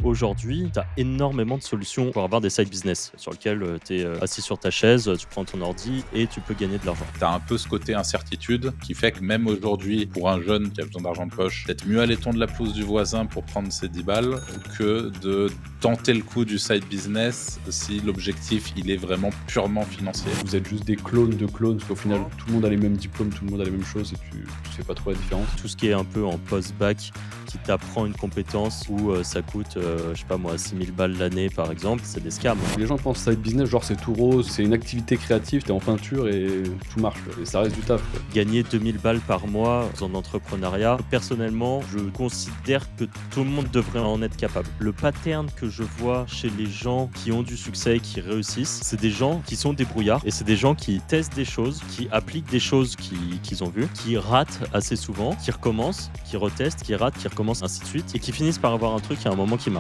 aujourd'hui, tu as énormément de solutions pour avoir des side business sur lesquels tu es assis sur ta chaise, tu prends ton ordi et tu peux gagner de l'argent. Tu as un peu ce côté incertitude qui fait que même aujourd'hui, pour un jeune qui a besoin d'argent de poche, peut-être mieux aller tondre la pelouse du voisin pour prendre ses 10 balles que de tenter le coup du side business si l'objectif il est vraiment purement financier. Vous êtes juste des clones de clones, parce qu'au final, tout le monde a les mêmes diplômes, tout le monde a les mêmes choses et tu sais pas trop la différence. Tout ce qui est un peu en post-bac qui t'apprend une compétence où ça coûte, je sais pas moi, 6 000 balles l'année par exemple, c'est des scams. Les gens pensent side business, genre c'est tout rose, c'est une activité créative, t'es en peinture et tout marche, et ça reste du taf, quoi. Gagner 2000 balles par mois en entrepreneuriat, personnellement, je considère que tout le monde devrait en être capable. Le pattern que je vois chez les gens qui ont du succès, qui réussissent, c'est des gens qui sont débrouillards et c'est des gens qui testent des choses, qui appliquent des choses qu'ils ont vues, qui ratent assez souvent, qui recommencent, qui retestent, qui ratent, qui recommencent, ainsi de suite, et qui finissent par avoir un truc à un moment qui marche.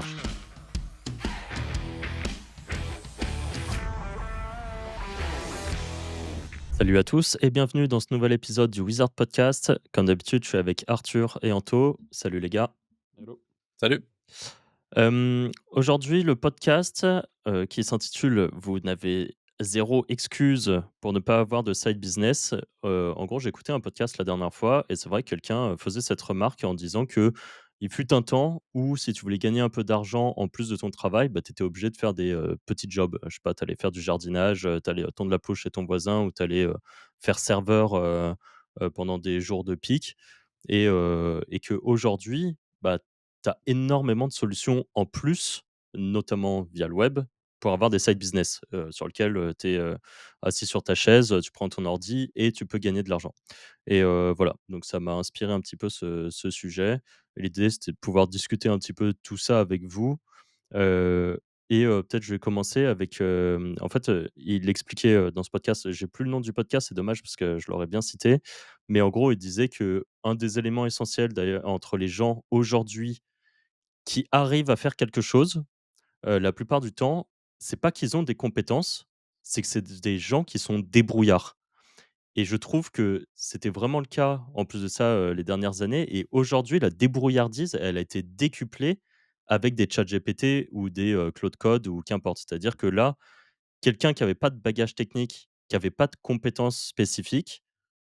Salut à tous et bienvenue dans ce nouvel épisode du Wizard Podcast. Comme d'habitude, je suis avec Arthur et Anto. Salut les gars. Hello. Salut. Aujourd'hui, le podcast qui s'intitule Vous n'avez zéro excuse pour ne pas avoir de side business. En gros, j'ai écouté un podcast la dernière fois et c'est vrai que quelqu'un faisait cette remarque en disant que il fut un temps où si tu voulais gagner un peu d'argent en plus de ton travail, bah, tu étais obligé de faire des petits jobs. Je sais pas, tu allais faire du jardinage, tu allais tondre la pelouse chez ton voisin ou tu allais faire serveur pendant des jours de pic. Et qu'aujourd'hui, bah, tu as énormément de solutions en plus, notamment via le web, pour avoir des side business, sur lequel, tu es, assis sur ta chaise, tu prends ton ordi et tu peux gagner de l'argent. Et voilà, donc ça m'a inspiré un petit peu ce sujet. Et l'idée, c'était de pouvoir discuter un petit peu de tout ça avec vous. Heu peut-être je vais commencer avec, en fait, il expliquait, dans ce podcast, j'ai plus le nom du podcast, c'est dommage parce que je l'aurais bien cité. Mais en gros, il disait que un des éléments essentiels d'ailleurs entre les gens aujourd'hui qui arrivent à faire quelque chose, la plupart du temps, c'est pas qu'ils ont des compétences, c'est que c'est des gens qui sont débrouillards. Et je trouve que c'était vraiment le cas, en plus de ça, les dernières années. Et aujourd'hui, la débrouillardise, elle a été décuplée avec des ChatGPT ou des, Claude Code ou qu'importe. C'est-à-dire que là, quelqu'un qui avait pas de bagage technique, qui avait pas de compétences spécifiques,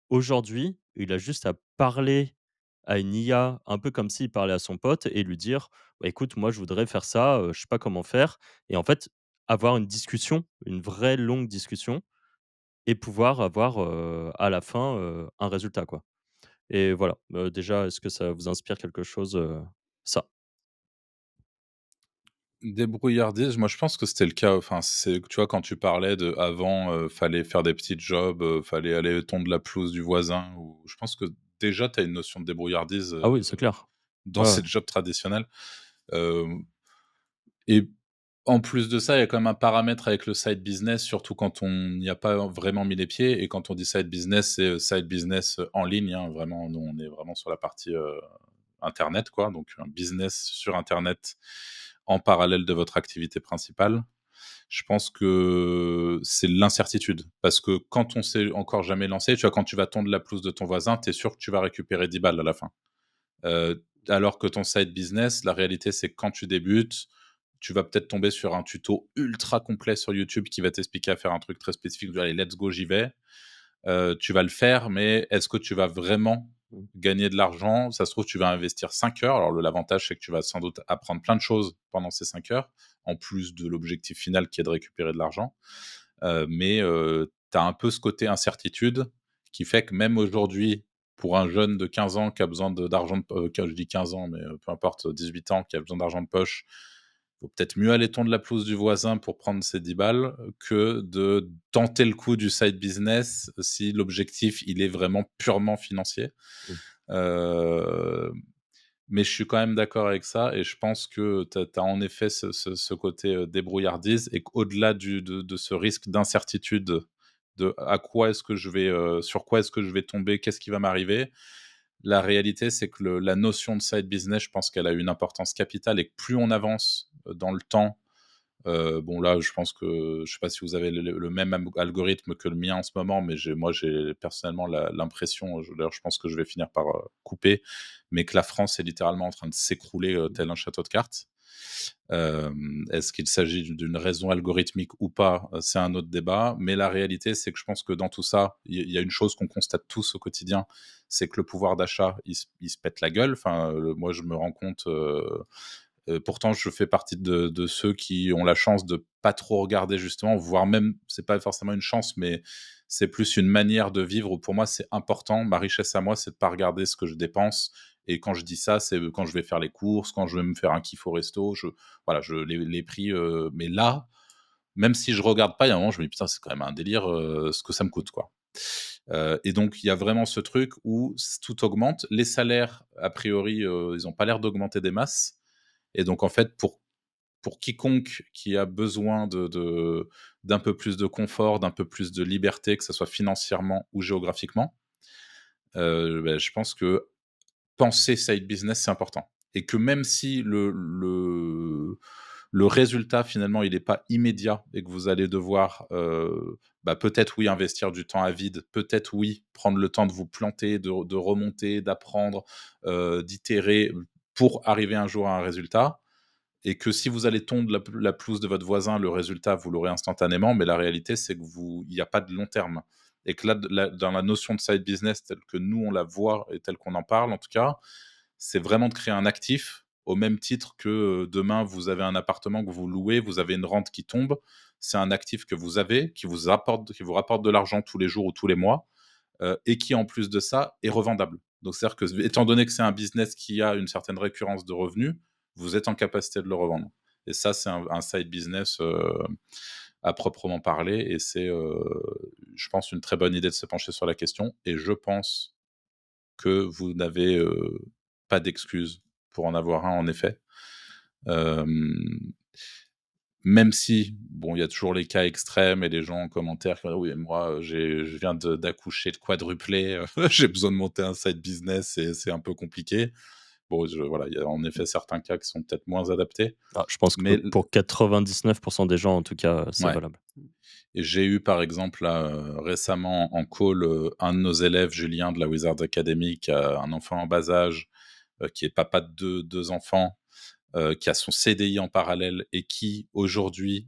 aujourd'hui, il a juste à parler à une IA un peu comme s'il parlait à son pote et lui dire: «Bah, écoute, moi, je voudrais faire ça, je sais pas comment faire», et en fait, avoir une discussion, une vraie longue discussion et pouvoir avoir, à la fin, un résultat, quoi. Et voilà, déjà, est-ce que ça vous inspire quelque chose, ça? Débrouillardise, moi je pense que c'était le cas, enfin c'est tu vois quand tu parlais de avant, fallait faire des petits jobs, fallait aller tondre la pelouse du voisin ou je pense que déjà tu as une notion de débrouillardise, Ah oui, c'est clair. dans Ouais, ouais. ces jobs traditionnels. Hem Et en plus de ça, il y a quand même un paramètre avec le side business, surtout quand on n'y a pas vraiment mis les pieds. Et quand on dit side business, c'est, side business, en ligne, hein, vraiment. Nous, on est vraiment sur la partie, internet, quoi, donc un business sur internet en parallèle de votre activité principale. Je pense que c'est l'incertitude parce que quand on s'est encore jamais lancé, tu vois, quand tu vas tondre la pelouse de ton voisin, tu es sûr que tu vas récupérer 10 balles à la fin. Alors que ton side business, la réalité, c'est que quand tu débutes, tu vas peut-être tomber sur un tuto ultra complet sur YouTube qui va t'expliquer à faire un truc très spécifique. Allez, let's go, j'y vais. Tu vas le faire, mais est-ce que tu vas vraiment Mmh. gagner de l'argent? Ça se trouve, tu vas investir 5 heures. Alors, l'avantage, c'est que tu vas sans doute apprendre plein de choses pendant ces 5 heures, en plus de l'objectif final qui est de récupérer de l'argent. Mais tu as un peu ce côté incertitude qui fait que même aujourd'hui, pour un jeune de 15 ans qui a besoin d'argent je dis 15 ans, mais peu importe, 18 ans, qui a besoin d'argent de poche, vaut peut-être mieux aller tondre la pelouse du voisin pour prendre ses 10 balles que de tenter le coup du side business si l'objectif, il est vraiment purement financier. Mmh. Heu, mais je suis quand même d'accord avec ça et je pense que tu as en effet ce côté, débrouillardise et qu'au-delà de ce risque d'incertitude de à quoi est-ce que je vais, sur quoi est-ce que je vais tomber, qu'est-ce qui va m'arriver? La réalité, c'est que la notion de side business, je pense qu'elle a une importance capitale et que plus on avance, dans le temps, bon là, je pense que je sais pas si vous avez le même algorithme que le mien en ce moment, mais j'ai personnellement l'impression, d'ailleurs je pense que je vais finir par, couper, mais que la France est littéralement en train de s'écrouler, tel un château de cartes. Est-ce qu'il s'agit d'une raison algorithmique ou pas? C'est un autre débat, mais la réalité, c'est que je pense que dans tout ça, il y a une chose qu'on constate tous au quotidien, c'est que le pouvoir d'achat, il se pète la gueule. Enfin, moi, je me rends compte, pourtant je fais partie de ceux qui ont la chance de pas trop regarder justement, voire même, c'est pas forcément une chance, mais c'est plus une manière de vivre où pour moi c'est important. Ma richesse à moi, c'est de pas regarder ce que je dépense, et quand je dis ça, c'est, quand je vais faire les courses, quand je vais me faire un kiff au resto, voilà, les prix, mais là, même si je regarde pas, il y a un moment, je me dis: «Putain, c'est quand même un délire, ce que ça me coûte, quoi». Et donc il y a vraiment ce truc où tout augmente. Les salaires, a priori, ils ont pas l'air d'augmenter des masses, et donc en fait, pour quiconque qui a besoin d'un peu plus de confort, d'un peu plus de liberté, que ça soit financièrement ou géographiquement, je pense que penser side business, c'est important, et que même si le résultat finalement il est pas immédiat et que vous allez devoir, peut-être oui investir du temps à vide, peut-être oui prendre le temps de vous planter, de remonter, d'apprendre, d'itérer, pour arriver un jour à un résultat, et que si vous allez tondre la pelouse de votre voisin, le résultat, vous l'aurez instantanément, mais la réalité, c'est que il n'y a pas de long terme. Et que là, dans la notion de side business, telle que nous, on la voit et telle qu'on en parle, en tout cas, c'est vraiment de créer un actif au même titre que demain, vous avez un appartement que vous louez, vous avez une rente qui tombe. C'est un actif que vous avez, qui vous rapporte de l'argent tous les jours ou tous les mois, et qui, en plus de ça, est revendable. Donc, c'est-à-dire que, étant donné que c'est un business qui a une certaine récurrence de revenus, vous êtes en capacité de le revendre. Et ça, c'est un side business à proprement parler. Et c'est, je pense, une très bonne idée de se pencher sur la question. Et je pense que vous n'avez pas d'excuse pour en avoir un, en effet. Même si, bon, il y a toujours les cas extrêmes et les gens en commentaire qui disent: «Oui, moi, je viens d'accoucher de quadruplé, j'ai besoin de monter un side business et c'est un peu compliqué». Bon, voilà, il y a en effet certains cas qui sont peut-être moins adaptés, Ah, je pense que mais pour 99 des gens, en tout cas, c'est ouais. valable. Et j'ai eu par exemple là, récemment en call, un de nos élèves, Julien de la Wizard Academy, qui a un enfant en bas âge, qui est papa de 2 enfants, qui a son CDI en parallèle et qui aujourd'hui,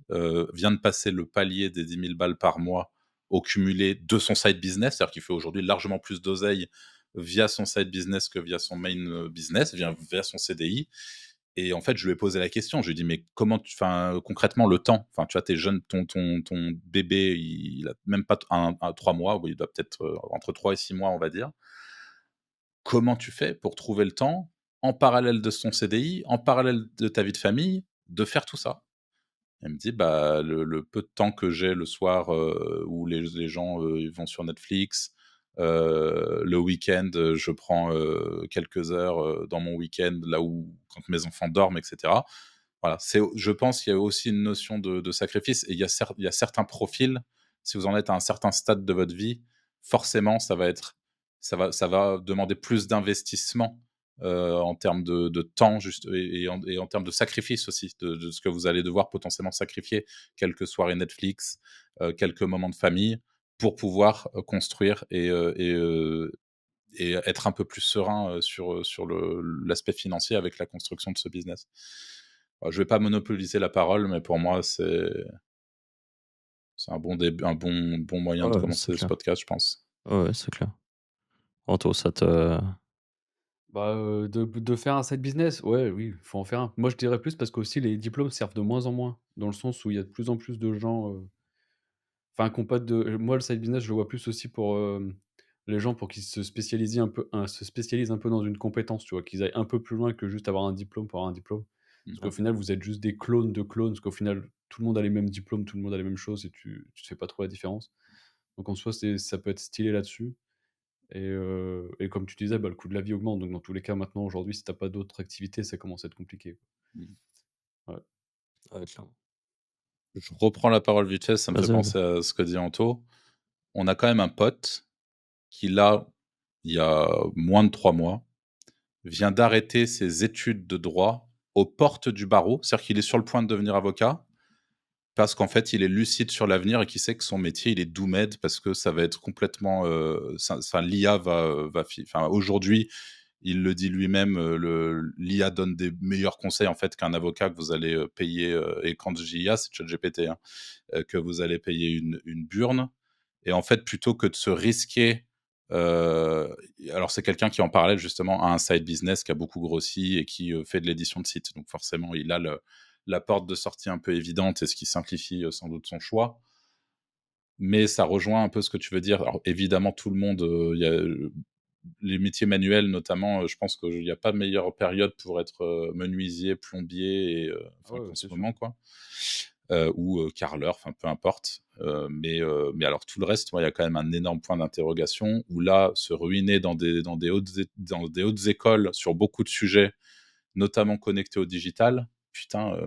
vient de passer le palier des 10 000 balles par mois au cumulé de son side business. C'est-à-dire qu'il fait aujourd'hui largement plus d'oseille via son side business que via son main, business, via son CDI. Et en fait, je lui ai posé la question, je lui ai dit: «Mais comment concrètement le temps? Enfin, tu vois, tu es jeune, ton bébé, il a même pas 3 mois, oui, il doit peut-être, entre 3 et 6 mois, on va dire. Comment tu fais pour trouver le temps, en parallèle de son CDI, en parallèle de ta vie de famille, de faire tout ça?» Elle me dit: «Bah, le peu de temps que j'ai le soir, où les gens, ils vont sur Netflix, le week-end, je prends, quelques heures, dans mon week-end, là où quand mes enfants dorment, et cetera». Voilà, je pense qu'il y a aussi une notion de sacrifice, et il y a certains profils, si vous en êtes à un certain stade de votre vie, forcément ça va demander plus d'investissement, en termes de temps juste, et en termes de sacrifice aussi, de ce que vous allez devoir potentiellement sacrifier, quelques soirées Netflix, quelques moments de famille, pour pouvoir, construire et être un peu plus serein, sur l'aspect financier avec la construction de ce business. Je vais pas monopoliser la parole, mais pour moi, c'est un bon moyen de Ouais, c'est commencer ce clair. podcast, je pense. Ouais, ouais, c'est clair. Anto, ça te Bah, de faire un side business, ouais, oui, faut en faire un. Moi, je dirais plus parce qu'aussi les diplômes servent de moins en moins, dans le sens où il y a de plus en plus de gens, enfin, qui ont pas de moi, le side business, je le vois plus aussi pour, les gens pour qu'ils se spécialisent un peu dans une compétence, tu vois? Qu'ils aillent un peu plus loin que juste avoir un diplôme pour avoir un diplôme. Parce qu'au Mmh. final, vous êtes juste des clones de clones, parce qu'au final, tout le monde a les mêmes diplômes, tout le monde a les mêmes choses et tu fais pas trop la différence. Donc en soi, ça peut être stylé là-dessus et comme tu disais, bah, le coût de la vie augmente, donc dans tous les cas, maintenant, aujourd'hui, si tu pas d'autres activités, ça commence à être compliqué, Mmh. quoi. Ouais. ouais, clairement. Je reprends la parole vite fait, ça me fait Vas-y, vas-y. penser à ce que dit Anto. On a quand même un pote qui là, il y a moins de 3 mois, vient d'arrêter ses études de droit aux portes du barreau. C'est-à-dire qu'il est sur le point de devenir avocat, parce qu'en fait, il est lucide sur l'avenir et qu'il sait que son métier, il est doom-aid, parce que ça va être complètement, l'IA va aujourd'hui, Il le dit lui-même, l'IA donne des meilleurs conseils, en fait, qu'un avocat que vous allez, payer, et quand je dis IA, c'est ChatGPT, hein, que vous allez payer une burne et en fait, plutôt que de se risquer, heu, alors c'est quelqu'un qui en parallèle justement a un side business qui a beaucoup grossi et qui, fait de l'édition de sites. Donc forcément, il a la porte de sortie un peu évidente et ce qui simplifie, sans doute son choix. Mais ça rejoint un peu ce que tu veux dire. Alors évidemment, tout le monde, il y a, les métiers manuels notamment, je pense qu'il y a pas meilleure période pour être, menuisier, plombier et Ah enfin ouais, ouais, qu'en ce c'est sûr. moment quoi, ou, carreleur, enfin peu importe. Mais alors tout le reste, ouais, il y a quand même un énorme point d'interrogation où là, se ruiner dans des hautes écoles sur beaucoup de sujets, notamment connectés au digital, putain,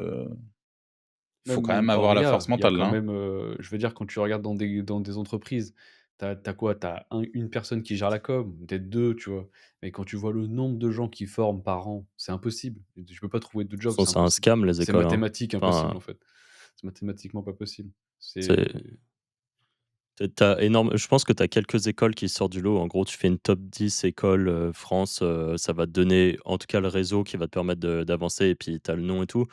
faut Même quand même même hors avoir la IA, force il y a mentale quand là, hein. même, je veux dire quand tu regardes dans des entreprises, tu as quoi? Tu as une personne qui gère la com, peut-être 2, tu vois? Mais quand tu vois le nombre de gens qui forment par an, c'est impossible. Je peux pas trouver de De toute job, façon, c'est c'est un impossible. scam les C'est écoles, hein. mathématique impossible, Enfin, en fait. C'est mathématiquement pas possible. C'est c'est tu énorme je pense que tu as quelques écoles qui sortent du lot. En gros, tu fais une top 10 écoles, France, ça va te donner en tout cas le réseau qui va te permettre d'avancer et puis tu as le nom et tout.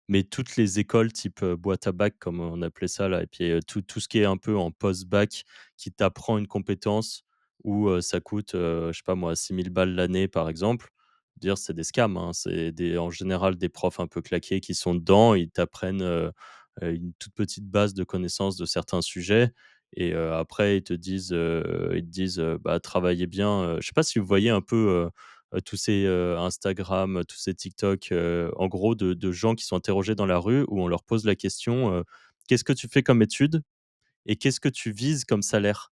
Mais toutes les écoles type, boîte à bac comme on appelait ça là et puis, tout ce qui est un peu en post-bac qui t'apprend une compétence où, ça coûte, je sais pas moi 6 000 balles l'année par exemple. Dire c'est des scams, hein. C'est des en général des profs un peu claqués qui sont dedans. Ils t'apprennent, une toute petite base de connaissances de certains sujets et après ils te disent: «Bah, travaillez bien», je sais pas si vous voyez un peu, tous ces, Instagram, tous ces TikTok, en gros de gens qui sont interrogés dans la rue où on leur pose la question, «Qu'est-ce que tu fais comme études et qu'est-ce que tu vises comme salaire?»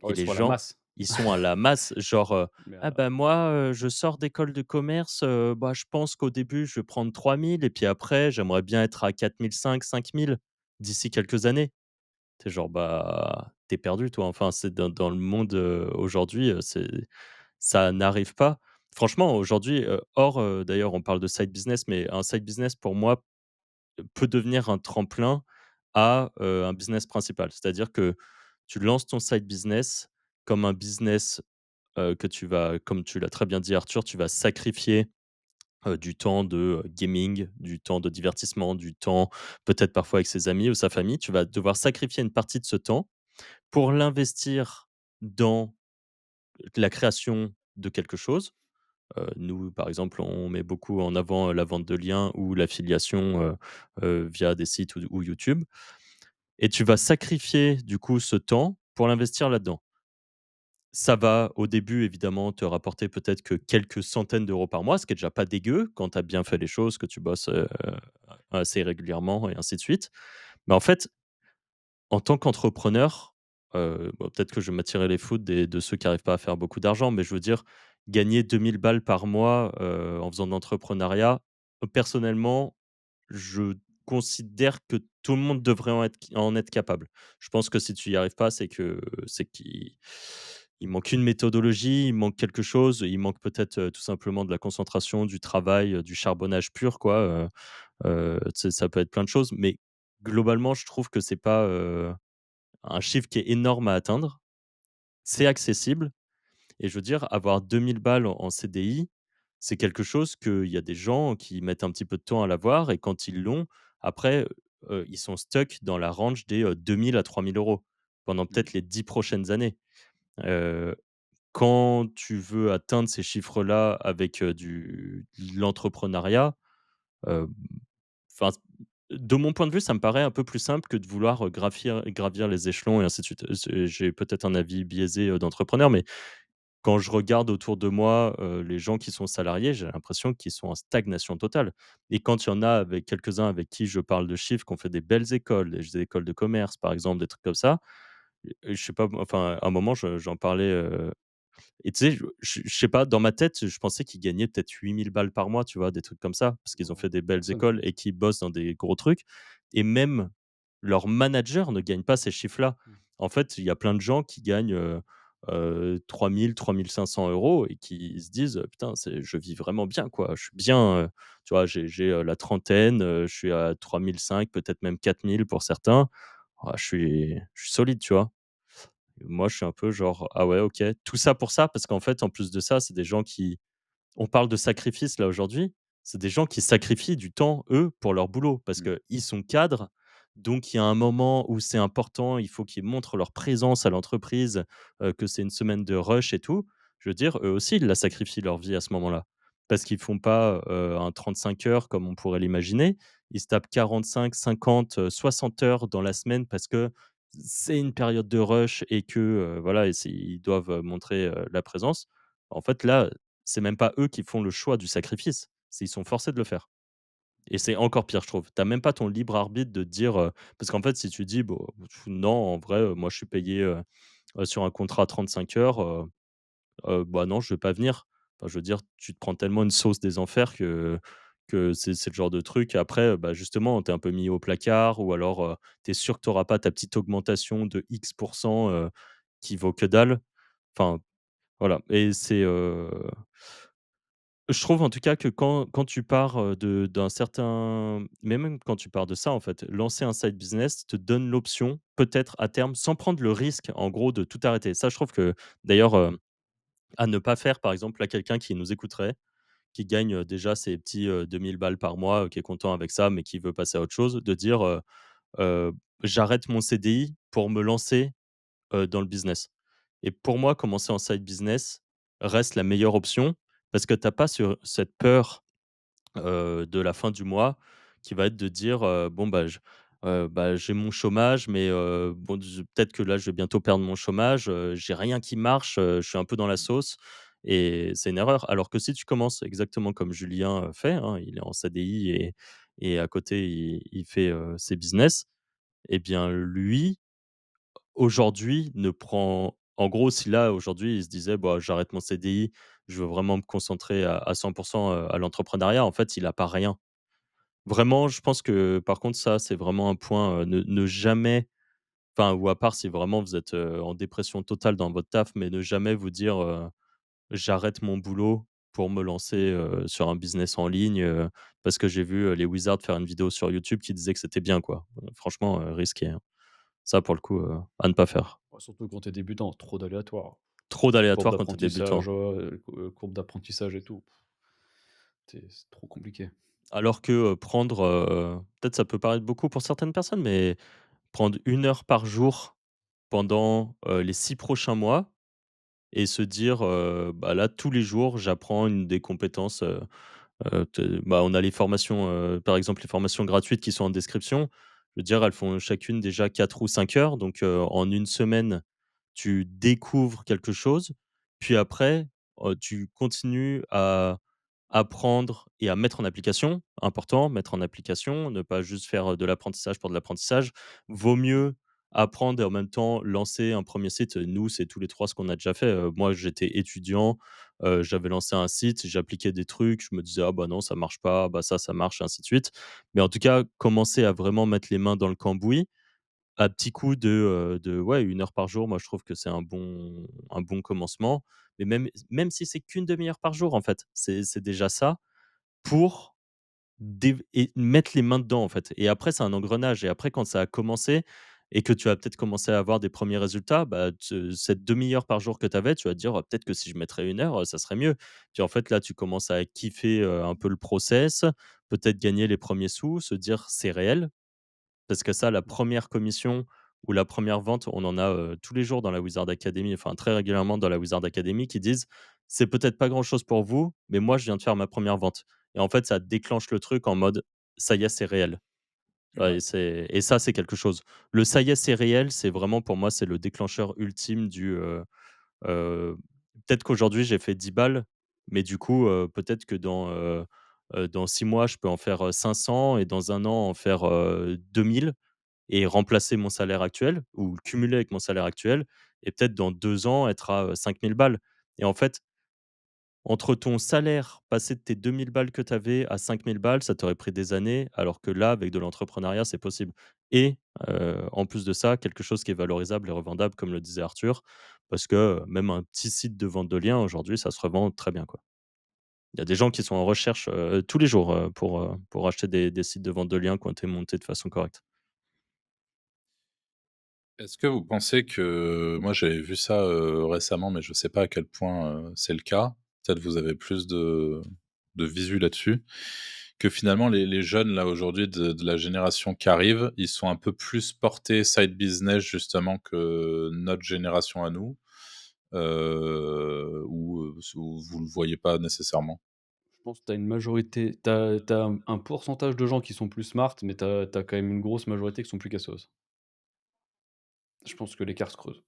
oh, Et ils les sont à la gens, masse. ils sont à la masse, genre, Mais, «Ah bah, moi, je sors d'école de commerce, bah, je pense qu'au début, je vais prendre 3 000 et puis après, j'aimerais bien être à 4 500 5 000 d'ici quelques années». Tu genre, bah, t'es perdu toi, enfin, c'est dans le monde, aujourd'hui, ça n'arrive pas. Franchement, aujourd'hui, d'ailleurs, on parle de side business, mais un side business pour moi peut devenir un tremplin à, un business principal. C'est-à-dire que tu lances ton side business comme un business, que tu vas comme tu l'as très bien dit Arthur, tu vas sacrifier, du temps de, gaming, du temps de divertissement, du temps peut-être parfois avec ses amis ou sa famille. Tu vas devoir sacrifier une partie de ce temps pour l'investir dans la création de quelque chose. Nous, par exemple, on met beaucoup en avant, la vente de liens ou l'affiliation, via des sites ou YouTube et tu vas sacrifier, du coup, ce temps pour l'investir là-dedans. Ça va, au début, évidemment, te rapporter peut-être que quelques centaines d'euros par mois, ce qui est déjà pas dégueu quand tu as bien fait les choses, que tu bosses, assez régulièrement et ainsi de suite. Mais en fait, en tant qu'entrepreneur, bon, peut-être que je vais m'attirer les foudres de ceux qui arrivent pas à faire beaucoup d'argent, mais je veux dire, gagner 2 000 balles par mois, en faisant de l'entrepreneuriat, personnellement, je considère que tout le monde devrait en être capable. Je pense que si tu y arrives pas, c'est qu'il manque une méthodologie, il manque quelque chose, il manque peut-être, tout simplement de la concentration, du travail, du charbonnage pur quoi, tu sais, ça peut être plein de choses, mais globalement, je trouve que c'est pas, un chiffre qui est énorme à atteindre. C'est accessible et je veux dire, avoir 2 000 balles en CDI, c'est quelque chose qu'il y a des gens qui mettent un petit peu de temps à l'avoir et quand ils l'ont, après, ils sont stuck dans la range des, 2 000 à 3 000 € pendant mmh. peut-être les 10 prochaines années. Heu, Quand tu veux atteindre ces chiffres-là avec, de l'entrepreneuriat, heu, enfin, de mon point de vue, ça me paraît un peu plus simple que de vouloir, gravir les échelons et ainsi de suite. J'ai peut-être un avis biaisé, d'entrepreneur, mais quand je regarde autour de moi, les gens qui sont salariés, j'ai l'impression qu'ils sont en stagnation totale et quand il y en a avec quelques-uns avec qui je parle de chiffres, qui ont fait des belles écoles, des écoles de commerce, par exemple, des trucs comme ça, je sais pas, enfin, à un moment, j'en parlais, et tu sais, je sais pas, dans ma tête, je pensais qu'ils gagnaient peut-être 8 000 balles par mois, tu vois? Des trucs comme ça, parce qu'ils ont Non, fait des belles personne, je écoles et pense. qu'ils bossent dans des gros trucs et même leurs managers ne gagnent pas ces chiffres-là. Mmh. En fait, il y a plein de gens qui gagnent, 3 000-3 500 € et qui se disent: «Putain, je vis vraiment bien, quoi. Je suis bien, tu vois? J'ai la trentaine, je suis à 3 500, peut-être même 4 000 pour certains. Ah, je suis solide, tu vois? Moi, je suis un peu genre: «Ah ouais, OK». Tout ça pour ça, parce qu'en fait, en plus de ça, c'est des gens qui on parle de sacrifice là aujourd'hui, c'est des gens qui sacrifient du temps, eux, pour leur boulot parce Mmh. qu'ils sont cadres. Donc il y a un moment où c'est important, il faut qu'ils montrent leur présence à l'entreprise, que c'est une semaine de rush et tout. Je veux dire, eux aussi, ils la sacrifient leur vie à ce moment-là. Parce qu'ils font pas, un 35 heures comme on pourrait l'imaginer. Ils se tapent 45, 50, 60 heures dans la semaine parce que c'est une période de rush et que, voilà et ils doivent, montrer, la présence. En fait, là, c'est même pas eux qui font le choix du sacrifice, c'est ils sont forcés de le faire et c'est encore pire, je trouve. Tu as même pas ton libre arbitre de te dire, parce qu'en fait, si tu dis: «Bon, non, en vrai, moi, je suis payé, sur un contrat 35 heures, bah, non, je vais pas venir». Enfin, je veux dire, tu te prends tellement une sauce des enfers que c'est le genre de truc après, bah, justement, tu es un peu mis au placard ou alors, tu es sûr que tu auras pas ta petite augmentation de X qui vaut que dalle. Enfin, voilà et je trouve en tout cas que quand tu pars, d'un certain mais même quand tu pars de ça en fait, lancer un side business te donne l'option, peut-être à terme, sans prendre le risque en gros de tout arrêter. Ça je trouve que d'ailleurs, à ne pas faire par exemple à quelqu'un qui nous écouterait, qui gagne, déjà ses petits, 2 000 balles par mois, qui est content avec ça, mais qui veut passer à autre chose, de dire, heu: «J'arrête mon CDI pour me lancer, dans le business». Et pour moi, commencer en side business reste la meilleure option parce que tu as pas cette peur, de la fin du mois qui va être de dire, «Bon, bah, j'ai mon chômage, mais bon, peut-être que là, je vais bientôt perdre mon chômage, j'ai rien qui marche, je suis un peu dans la sauce» et c'est une erreur. Alors que si tu commences exactement comme Julien, fait, hein, il est en CDI et à côté, il fait, ses business et bien, lui, aujourd'hui, ne prend en gros, si là, aujourd'hui, il se disait: «Bah, j'arrête mon CDI, je veux vraiment me concentrer à 100 à l'entrepreneuriat», en fait, il a pas rien. Vraiment, je pense que, par contre, ça, c'est vraiment un point, ne jamais enfin, ou à part si vraiment vous êtes, en dépression totale dans votre taf, mais ne jamais vous dire, «J'arrête mon boulot pour me lancer, sur un business en ligne, parce que j'ai vu, les Wizards faire une vidéo sur YouTube qui disait que c'était bien», quoi. Franchement, risqué, hein. Ça, pour le coup, à ne pas faire. Ouais, surtout quand tu es débutant, trop d'aléatoires. Trop Courbe d'aléatoires quand tu es d'apprentissage, débutant. courbe d'apprentissage et tout. C'est trop compliqué. Alors que, prendre, peut-être ça peut paraître beaucoup pour certaines personnes, mais prendre 1 heure par jour pendant, les 6 prochains mois et se dire, «Bah, là, tous les jours, j'apprends une des compétences», on a les formations, par exemple, les formations gratuites qui sont en description. Je veux dire, elles font chacune déjà 4 ou 5 heures, donc en une semaine, tu découvres quelque chose, puis après, tu continues à apprendre et à mettre en application. Important, mettre en application, ne pas juste faire, de l'apprentissage pour de l'apprentissage. Vaut mieux apprendre et en même temps lancer un premier site. Nous, c'est tous les 3 ce qu'on a déjà fait. Moi, j'étais étudiant, j'avais lancé un site, j'appliquais des trucs, je me disais: «Ah bah non, ça marche pas, bah ça marche» et ainsi de suite. Mais en tout cas, commencer à vraiment mettre les mains dans le cambouis, à petits coups de ouais, 1 heure par jour, moi je trouve que c'est un bon commencement. Mais même si c'est qu'une demi heure par jour en fait, c'est déjà ça pour mettre les mains dedans en fait et après c'est un engrenage et après quand ça a commencé et que tu as peut-être commencé à avoir des premiers résultats, bah, te cette demi heure par jour que tu avais, tu vas te dire: «Peut-être que si je mettrais 1 heure, ça serait mieux». Puis en fait là, tu commences à kiffer, un peu le process, peut-être gagner les premiers sous, se dire: «C'est réel». Parce que ça, la première commission ou la première vente, on en a, tous les jours dans la Wizard Academy, enfin très régulièrement dans la Wizard Academy qui disent: «C'est peut-être pas grand-chose pour vous, mais moi je viens de faire ma première vente» et en fait, ça déclenche le truc en mode: «Ça y est, c'est réel». Ouais Ouais. et ça, c'est quelque chose. Le «ça y est, c'est réel», c'est vraiment pour moi, c'est le déclencheur ultime heu, peut-être qu'aujourd'hui j'ai fait 10 balles, mais du coup, peut-être que dans 6 mois, je peux en faire, 500 et dans un an en faire, 2 000 et remplacer mon salaire actuel ou le cumuler avec mon salaire actuel et peut-être dans 2 ans être à, 5 000 balles et en fait, entre ton salaire, passer de tes 2 000 balles que tu avais à 5 000 balles, ça t'aurait pris des années, alors que là, avec de l'entrepreneuriat, c'est possible et en plus de ça, quelque chose qui est valorisable et revendable, comme le disait Arthur, parce que, même un petit site de vente de liens, aujourd'hui, ça se revend très bien, quoi. Il y a des gens qui sont en recherche, tous les jours, pour acheter des sites de vente de liens qui ont été montés de façon correcte. Est-ce que vous pensez que moi j'avais vu ça, récemment, mais je sais pas à quel point, c'est le cas. peut-être vous avez plus de visu là-dessus, que finalement les jeunes là aujourd'hui de la génération qui arrive, ils sont un peu plus portés side business justement que notre génération à nous, ou vous le voyez pas nécessairement? Je pense que tu as une majorité, tu as un pourcentage de gens qui sont plus smart, mais tu as quand même une grosse majorité qui sont plus cassos. Je pense que l'écart se creuse,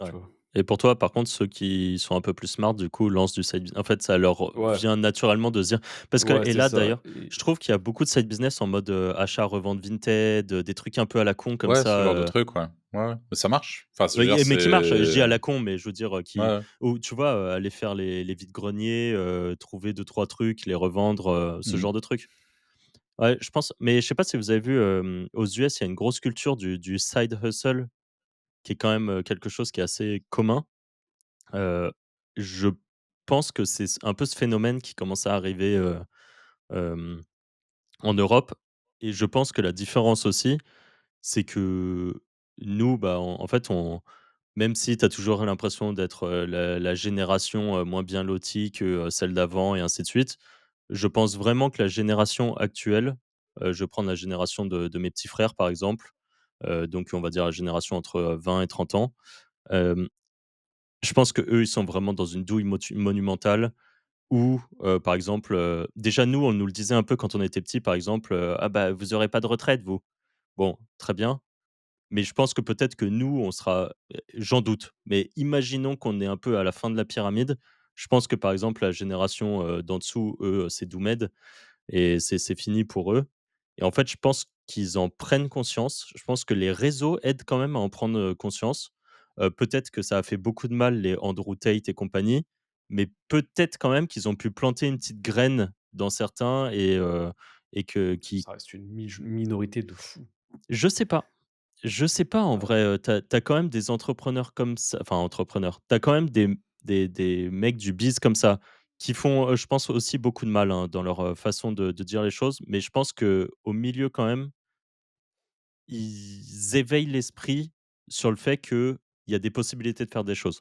tu Ouais. vois? Et pour toi, par contre, ceux qui sont un peu plus smart, du coup, lancent du side business. En fait, ça leur Ouais, vient naturellement de se dire parce que ouais, et c'est là, ça d'ailleurs, je trouve qu'il y a beaucoup de side business en mode, achat, revente Vinted, des trucs un peu à la con comme Ouais, ce ça, genre de truc, ouais. Ouais, ouais. Mais ça marche. Enfin, je veux dire, oui, mais qui marchent. Je dis à c'est la con, mais je veux dire, ouais, qui ouais. où tu vois, aller faire les vides-greniers, trouver deux trois trucs, les revendre, ce Mmh. genre de trucs. Ouais, je pense mais je sais pas si vous avez vu, aux US, il y a une grosse culture du side hustle qui est quand même, quelque chose qui est assez commun. Heu, je pense que c'est un peu ce phénomène qui commence à arriver, hem, en Europe et je pense que la différence aussi, c'est que nous, bah, en fait, on même si tu as toujours l'impression d'être, la génération, moins bien lotie que, celle d'avant et ainsi de suite, je pense vraiment que la génération actuelle, je vais prendre la génération de mes petits frères, par exemple, donc on va dire la génération entre, 20 et 30 ans, hem, je pense qu'eux, ils sont vraiment dans une douille monumentale où, par exemple, déjà nous, on nous le disait un peu quand on était petits, par exemple, «Ah bah, vous aurez pas de retraite vous». Bon, très bien, mais je pense que peut-être que nous, on sera j'en doute, mais imaginons qu'on est un peu à la fin de la pyramide. Je pense que, par exemple, la génération, d'en dessous, eux, c'est Doumed et c'est fini pour eux et en fait, je pense qu'ils en prennent conscience. Je pense que les réseaux aident quand même à en prendre, conscience. Peut-être que ça a fait beaucoup de mal, les Andrew Tate et compagnie, mais peut-être quand même qu'ils ont pu planter une petite graine dans certains et que qui ça reste une minorité de fous. je sais pas. Je sais pas en Ouais. vrai, tu as quand même des entrepreneurs comme ça enfin entrepreneurs, tu as quand même des mecs du biz comme ça, qui font, je pense aussi beaucoup de mal, hein, dans leur, façon de dire les choses. Mais je pense que au milieu quand même, ils éveillent l'esprit sur le fait qu'il y a des possibilités de faire des choses.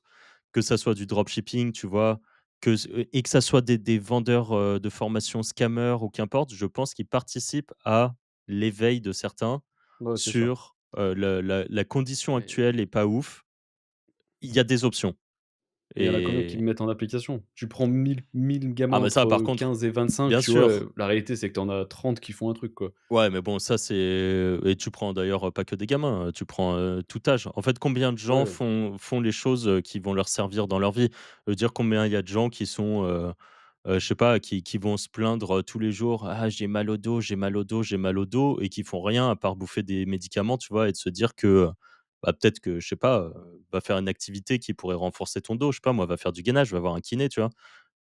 Que ça soit du dropshipping, tu vois? Et que ça soit des vendeurs, de formation scammers ou qu'importe, je pense qu'ils participent à l'éveil de certains Ouais, c'est sûr. sur, la condition Mais actuelle est pas ouf. Il y a des options il y en a combien qui le et mettent en application? Tu prends mille gamins ah mais ça par entre contre, 15 et 25, bien tu vois? sûr. La réalité, c'est que tu en as 30 qui font un truc, quoi. Ouais, mais bon, ça, c'est et tu prends d'ailleurs, pas que des gamins, tu prends, tout âge. En fait, combien de gens Ouais, font les choses, qui vont leur servir dans leur vie? Dire combien il y a de gens qui sont, je sais pas, qui vont se plaindre, tous les jours: «Ah, j'ai mal au dos, j'ai mal au dos, j'ai mal au dos» et qui font rien à part bouffer des médicaments, tu vois? Et de se dire que, bah, peut-être que, je sais pas, va faire une activité qui pourrait renforcer ton dos. Je sais pas moi, va faire du gainage, va voir un kiné, tu vois?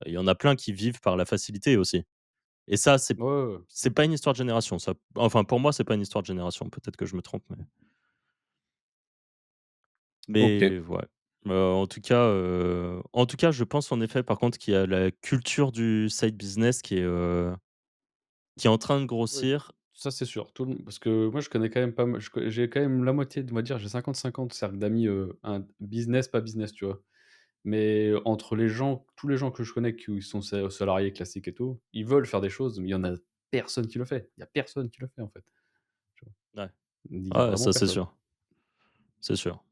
Il y en a plein qui vivent par la facilité aussi. Et ça, ouais, ouais, ouais. c'est pas une histoire de génération, ça. Enfin, pour moi, c'est pas une histoire de génération. Peut-être que je me trompe, OK. mais ouais. En tout cas, je pense en effet, par contre, qu'il y a la culture du side business qui est en train de Ouais, grossir. ça, c'est sûr. Tout le Parce que moi, je connais quand même pas mal, j'ai quand même la moitié, on va dire, j'ai 50-50 cercle d'amis, un business, pas business, tu vois? Mais entre les gens, tous les gens que je connais qui sont salariés classiques et tout, ils veulent faire des choses, mais il y en a personne qui le fait. Il y a personne qui le fait, en fait, tu vois? Ouais, Il y a ouais, vraiment ça, c'est personne. sûr, c'est sûr.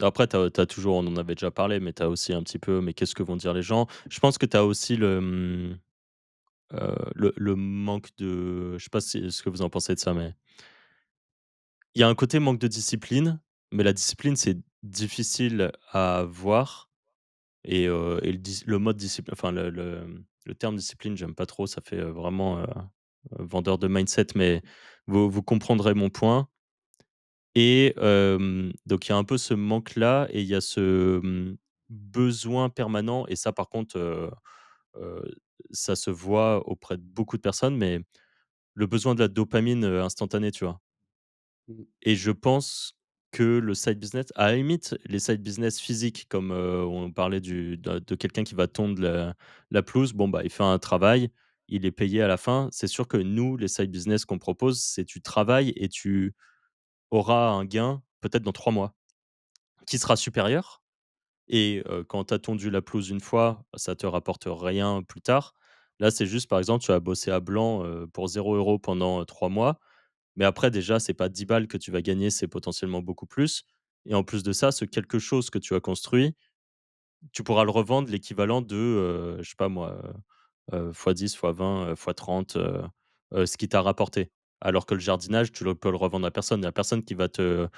Après, tu as toujours on en avait déjà parlé, mais tu as aussi un petit peu: «Mais qu'est-ce que vont dire les gens?» Je pense que tu as aussi le manque de je sais pas ce que vous en pensez de ça, mais il y a un côté manque de discipline, mais la discipline, c'est difficile à voir et le mode discipline enfin le terme discipline, j'aime pas trop, ça fait, vraiment, vendeur de mindset, mais vous comprendrez mon point et donc il y a un peu ce manque-là et il y a ce, besoin permanent et ça par contre, heu, ça se voit auprès de beaucoup de personnes, mais le besoin de la dopamine, instantanée, tu vois? Mmh. Et je pense que le side business à la limite, les side business physiques comme, on parlait de quelqu'un qui va tondre la pelouse, bon, bah, il fait un travail, il est payé à la fin. C'est sûr que nous, les side business qu'on propose, c'est tu travailles et tu auras un gain peut-être dans 3 mois qui sera supérieur, et quand tu as tondu la pelouse une fois, ça te rapporte rien plus tard. Là, c'est juste, par exemple, tu vas bosser à blanc, pour 0 € pendant, 3 mois, mais après déjà, c'est pas 10 balles que tu vas gagner, c'est potentiellement beaucoup plus, et en plus de ça, ce quelque chose que tu as construit, tu pourras le revendre l'équivalent de, je sais pas moi, fois 10, fois 20, fois 30, ce qui t'a rapporté. Alors que le jardinage, tu le peux le revendre à personne. Il y a personne qui va te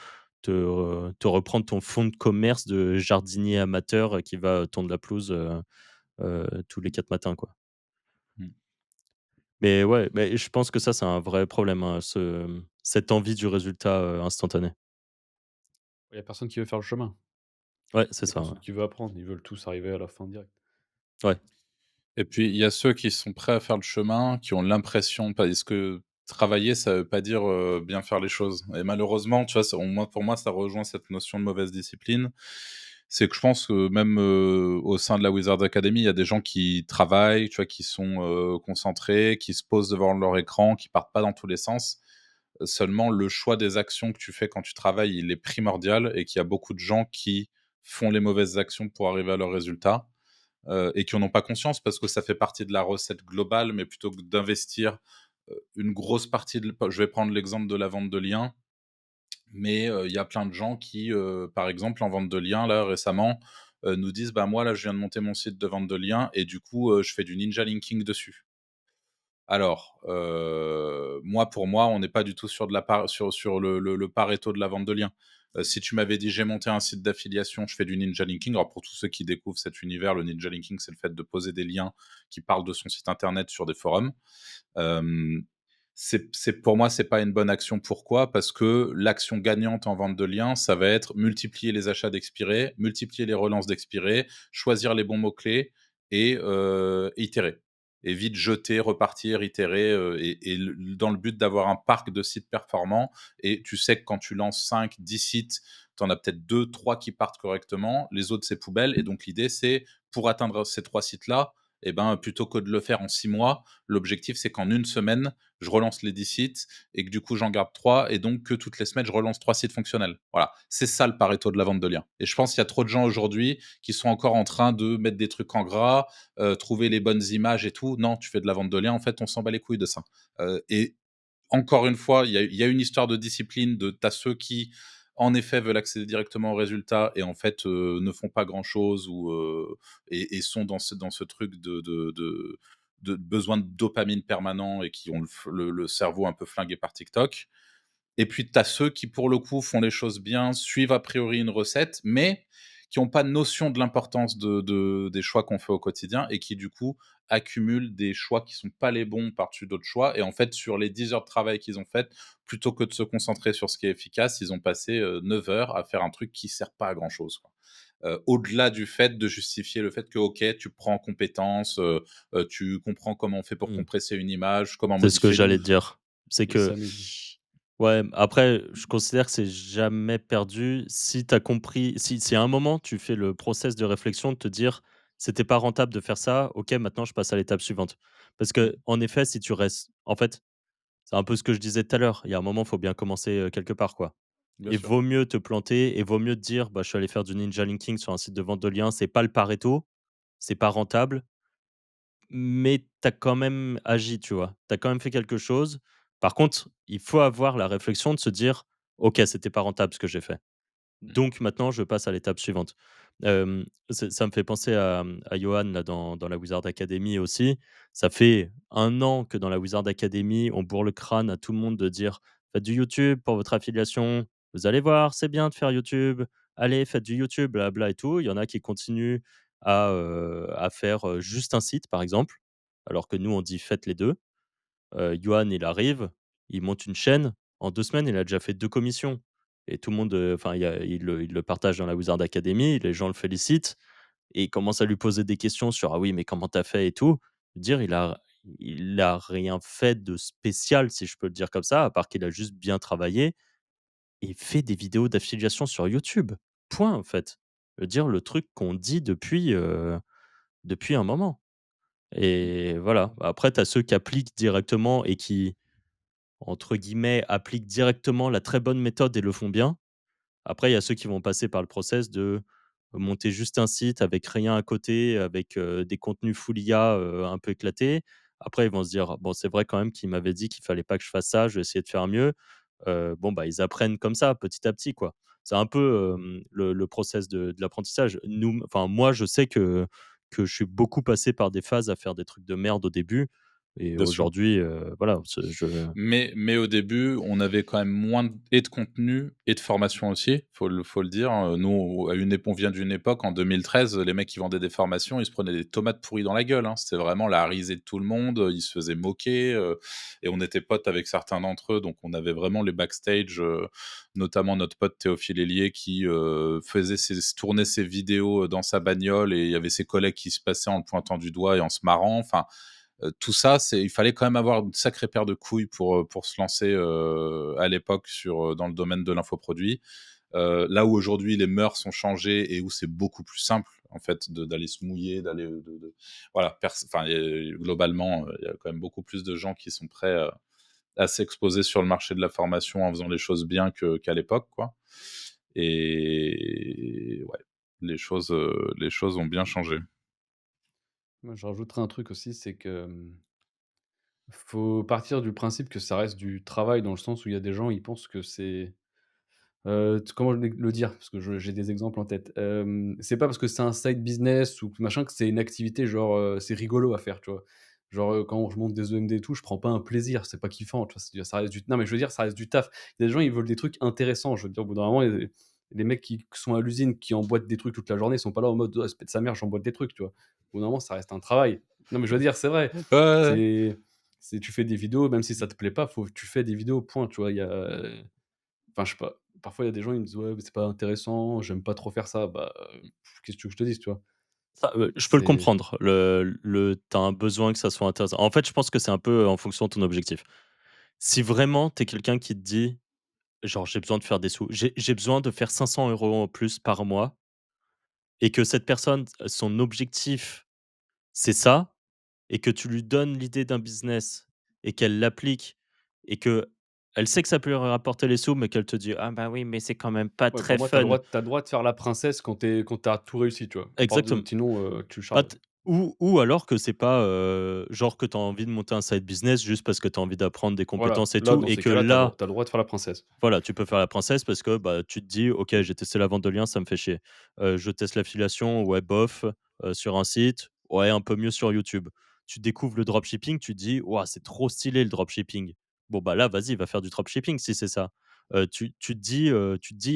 reprendre ton fonds de commerce de jardinier amateur, qui va tondre la pelouse, tous les 4 matins, quoi. Mmh. Mais ouais, mais je pense que ça, c'est un vrai problème, hein, cette envie du résultat, instantané. Il y a personne qui veut faire le chemin. Ouais, c'est Il y a ça, ouais. personne qui veut apprendre. Ils veulent tous arriver à la fin direct. Ouais. Et puis, il y a ceux qui sont prêts à faire le chemin, qui ont l'impression parce que travailler, ça veut pas dire, bien faire les choses et malheureusement, tu vois, ça moi, pour moi, ça rejoint cette notion de mauvaise discipline. C'est que je pense que même, au sein de la Wizard Academy, il y a des gens qui travaillent, tu vois, qui sont, concentrés, qui se posent devant leur écran, qui partent pas dans tous les sens. Seulement le choix des actions que tu fais quand tu travailles, il est primordial et qu'il y a beaucoup de gens qui font les mauvaises actions pour arriver à leurs résultats. Et qui en ont pas conscience parce que ça fait partie de la recette globale, mais plutôt que d'investir, une grosse partie de je vais prendre l'exemple de la vente de liens, mais il y a plein de gens qui, par exemple, en vente de liens, là, récemment, nous disent: «Bah, moi, là, je viens de monter mon site de vente de liens et du coup, je fais du ninja linking dessus». Alors, moi, pour moi, on n'est pas du tout sur de la part sur le pareto de la vente de liens. Si tu m'avais dit: «J'ai monté un site d'affiliation, je fais du ninja linking», alors pour tous ceux qui découvrent cet univers, le ninja linking, c'est le fait de poser des liens qui parlent de son site internet sur des forums. Hem, c'est pour moi, c'est pas une bonne action. Pourquoi? Parce que l'action gagnante en vente de liens, ça va être multiplier les achats d'expirés, multiplier les relances d'expirés, choisir les bons mots-clés et itérer. Et vite jeter, repartir, itérer, et dans le but d'avoir un parc de sites performants et tu sais que quand tu lances 5, 10 sites, tu en as peut-être 2, 3 qui partent correctement, les autres, c'est poubelle et donc l'idée, c'est pour atteindre ces 3 sites-là et ben, plutôt que de le faire en 6 mois, l'objectif, c'est qu'en une semaine, je relance les 10 sites et que du coup, j'en garde 3 et donc que toutes les semaines, je relance 3 sites fonctionnels. Voilà, c'est ça le pareto de la vente de liens et je pense qu'il y a trop de gens aujourd'hui qui sont encore en train de mettre des trucs en gras, trouver les bonnes images et tout. Non, tu fais de la vente de liens, en fait, on s'en bat les couilles de ça. Et encore une fois, il y a une histoire de discipline, de tu ceux qui, en effet, veulent accéder directement aux résultats et en fait, ne font pas grand-chose ou, et sont dans ce truc de besoin de dopamine permanent et qui ont le cerveau un peu flingué par TikTok. Et puis tu as ceux qui, pour le coup, font les choses bien, suivent a priori une recette, mais qui ont pas notion de l'importance des choix qu'on fait au quotidien et qui, du coup, accumulent des choix qui sont pas les bons par-dessus d'autres choix et en fait, sur les 10 heures de travail qu'ils ont faites, plutôt que de se concentrer sur ce qui est efficace, ils ont passé, 9 heures à faire un truc qui sert pas à grand chose, quoi. Au-delà du fait de justifier le fait que, OK, tu prends en compétence, tu comprends comment on fait pour Mmh. compresser une image, comment C'est ce que modifier j'allais te dire. C'est Il que s'amuse. ouais, après, je considère que c'est jamais perdu si tu as compris, si à un moment tu fais le process de réflexion de te dire: «C'était pas rentable de faire ça, OK, maintenant je passe à l'étape suivante». Parce mmh, que en effet, si tu restes en fait, c'est un peu ce que je disais tout à l'heure, il y a un moment, il faut bien commencer, quelque part, quoi. Bien Et sûr. vaut mieux te planter et vaut mieux te dire: «Bah, je suis allé faire du ninja linking sur un site de vente de liens, c'est pas le Pareto, c'est pas rentable, mais tu as quand même agi», tu vois? Tu as quand même fait quelque chose. Par contre, il faut avoir la réflexion de se dire: «OK, c'était pas rentable ce que j'ai fait. mmh, Donc maintenant, je passe à l'étape suivante». Ça me fait penser à Johan là dans la Wizard Academy aussi. Ça fait 1 an que dans la Wizard Academy, on bourre le crâne à tout le monde de dire: «Faites du YouTube pour votre affiliation. Vous allez voir, c'est bien de faire YouTube. Allez, faites du YouTube, blabla et tout». Il y en a qui continuent à faire, juste un site, par exemple, alors que nous, on dit: «Faites les 2». Yoann, il arrive, il monte une chaîne. En 2 semaines, il a déjà fait 2 commissions et tout le monde, enfin, il le partage dans la Wizard Academy, les gens le félicitent et ils commencent à lui poser des questions sur: «Ah oui, mais comment tu as fait et tout?» Dire il a rien fait de spécial, si je peux le dire comme ça, à part qu'il a juste bien travaillé et fait des vidéos d'affiliation sur YouTube. Point, en fait. Je veux dire le truc qu'on dit depuis un moment mmh. et voilà. Après, tu as ceux qui appliquent directement et qui entre guillemets, «appliquent directement la très bonne méthode et le font bien». Après, il y a ceux qui vont passer par le process de, monter juste un site avec rien à côté, avec, des contenus full IA, un peu éclatés. Après, ils vont se dire: «Bon, c'est vrai quand même qu'il m'avait dit qu'il fallait pas que je fasse ça, je vais essayer de faire mieux». Bon, bah, ils apprennent comme ça, petit à petit, quoi. C'est un peu, le process de l'apprentissage. Enfin, moi, je sais que je suis beaucoup passé par des phases à faire des trucs de merde au début et Bien sûr. aujourd'hui, voilà, Mais au début, on avait quand même moins de contenu et de formation aussi, faut le dire, nous, à une ép on vient d'une époque, en 2013, les mecs qui vendaient des formations, ils se prenaient des tomates pourries dans la gueule, hein. C'était vraiment la risée de tout le monde, ils se faisaient moquer, et on était potes avec certains d'entre eux, donc on avait vraiment les backstage, notamment notre pote Théophile Hélier qui, faisait tournait ses vidéos, dans sa bagnole, et il y avait ses collègues qui se passaient en le pointant du doigt et en se marrant. Enfin, tout ça, il fallait quand même avoir une sacrée paire de couilles pour se lancer, à l'époque dans le domaine de l'infoproduit. Là où aujourd'hui les mœurs sont changées et où c'est beaucoup plus simple en fait d'aller se mouiller, d'aller, voilà, enfin, globalement, il y a quand même beaucoup plus de gens qui sont prêts, à s'exposer sur le marché de la formation en faisant les choses bien qu'à l'époque, quoi. Et ouais, les choses ont bien changé. Moi, je rajouterais un truc aussi, c'est que, faut partir du principe que ça reste du travail dans le sens où il y a des gens, ils pensent que c'est, t comment le dire? Parce que j'ai des exemples en tête. C'est pas parce que c'est un side business ou machin que c'est une activité genre, c'est rigolo à faire, tu vois? Genre, quand je monte des EMD et tout, je prends pas un plaisir, c'est pas kiffant, tu vois? Ça reste du non, mais je veux dire, ça reste du taf. Il y a des gens, ils veulent des trucs intéressants. Je veux dire, au bout d'un moment, les mecs qui sont à l'usine, qui emboîtent des trucs toute la journée, ils sont pas là en mode: «Oh, espèce de sa mère, j'emboîte des trucs», tu vois? Au bout d'un moment, ça reste un travail. Non, mais je veux dire, c'est vrai. Ouais, ouais, ouais. C'est tu fais des vidéos, même si ça te plaît pas, tu fais des vidéos, point, tu vois? Il y a enfin, je sais pas, parfois il y a des gens, ils me disent: «Ouais, mais c'est pas intéressant, j'aime pas trop faire ça». Bah, qu'est-ce que tu veux que je te dise, tu vois? ça, je peux le C'est comprendre. Tu as un besoin que ça soit intéressant. En fait, je pense que c'est un peu en fonction de ton objectif. Si vraiment tu es quelqu'un qui te dit: «Genre, j'ai besoin de faire des sous, j'ai besoin de faire 500 € en plus par mois» et que cette personne, son objectif, c'est ça et que tu lui donnes l'idée d'un business et qu'elle l'applique et que elle sait que ça peut lui rapporter les sous, mais qu'elle te dit: «Ah bah oui, mais c'est quand même pas ouais, pour très moi, tu as le fun». droit tu as le droit de faire la princesse quand tu as tout réussi, tu vois? À part de Exactement. sinon, tu Bah, charges. ou alors que c'est pas, genre que tu as envie de monter un side business juste parce que tu as envie d'apprendre des Voilà, compétences et là, tout dans et ces que cas-là, là, tu as le droit de faire la princesse. voilà, tu peux faire la princesse parce que, bah, tu te dis: «OK, j'ai testé la vente de liens, ça me fait chier. Je teste l'affiliation, ouais, bof, sur un site, ouais, un peu mieux sur YouTube». Tu découvres le dropshipping, tu te dis: «Waouh, c'est trop stylé le dropshipping». Bon, bah, là, vas-y, va faire du dropshipping si c'est ça. Tu te dis: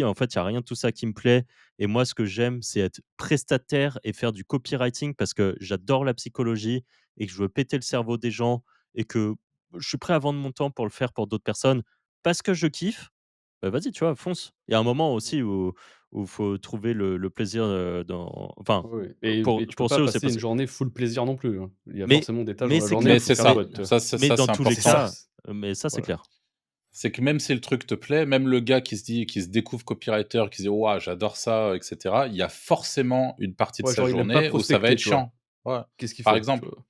«En fait, il y a rien de tout ça qui me plaît et moi, ce que j'aime, c'est être prestataire et faire du copywriting parce que j'adore la psychologie et que je veux péter le cerveau des gens et que je suis prêt à vendre mon temps pour le faire pour d'autres personnes parce que je kiffe». Bah, vas-y, tu vois, fonce. Il y a un moment aussi où faut trouver le plaisir, dans enfin, Oui, oui et tu peux pour pas ceux où c'est passer une possible. journée full plaisir non plus, hein. Il y a Mais forcément des tâches dans mais la c'est journée où il Mais clair, faut c'est faire des ça, potes, tu vois? mais dans c'est tous les C'est ça. important. cas, mais ça, c'est Voilà. clair. C'est que même si le truc te plaît, même le gars qui se découvre copywriter, qui se dit: «Waouh, j'adore ça», et cetera, il y a forcément une partie de Ouais, sa genre, il aime pas journée où ça va prospecter, être tu vois? chiant. Ouais. Qu'est-ce qu'il Par fait, tu exemple, vois?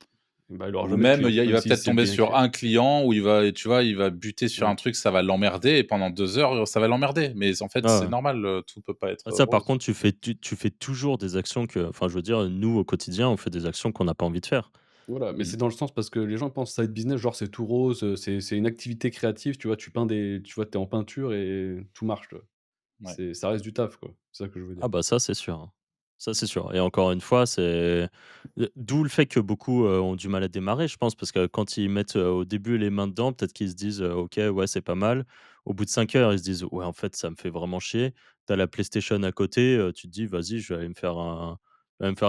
Bah, il aura ou jamais de même clients, il même va si peut-être c'est tomber bien sur écrit. un client où tu vois, il va buter sur un Mmh. truc, ça va l'emmerder et pendant 2 heures, ça va l'emmerder. Mais en fait, Ouais, c'est ouais. normal, tout peut pas Ah être, ça, par rose. contre, tu fais toujours des actions que enfin, je veux dire, nous, au quotidien, on fait des actions qu'on n'a pas envie de faire. Voilà, mais Mmh. c'est dans le sens parce que les gens pensent side business, genre c'est tout rose, c'est une activité créative, tu vois? Tu peins des tu vois? Tu es en peinture et tout marche, tu vois? Ouais. Ça reste du taf, quoi. C'est ça que je veux dire. Ah bah, ça, c'est sûr, hein. Ça, c'est sûr et encore une fois, c'est d'où le fait que beaucoup, ont du mal à démarrer, je pense, parce que quand ils mettent, au début les mains dedans, peut-être qu'ils se disent: «OK, ouais, c'est pas mal». Au bout de 5 heures, ils se disent: «Ouais, en fait, ça me fait vraiment chier». Tu as la PlayStation à côté, tu te dis: «Vas-y, je vais aller me faire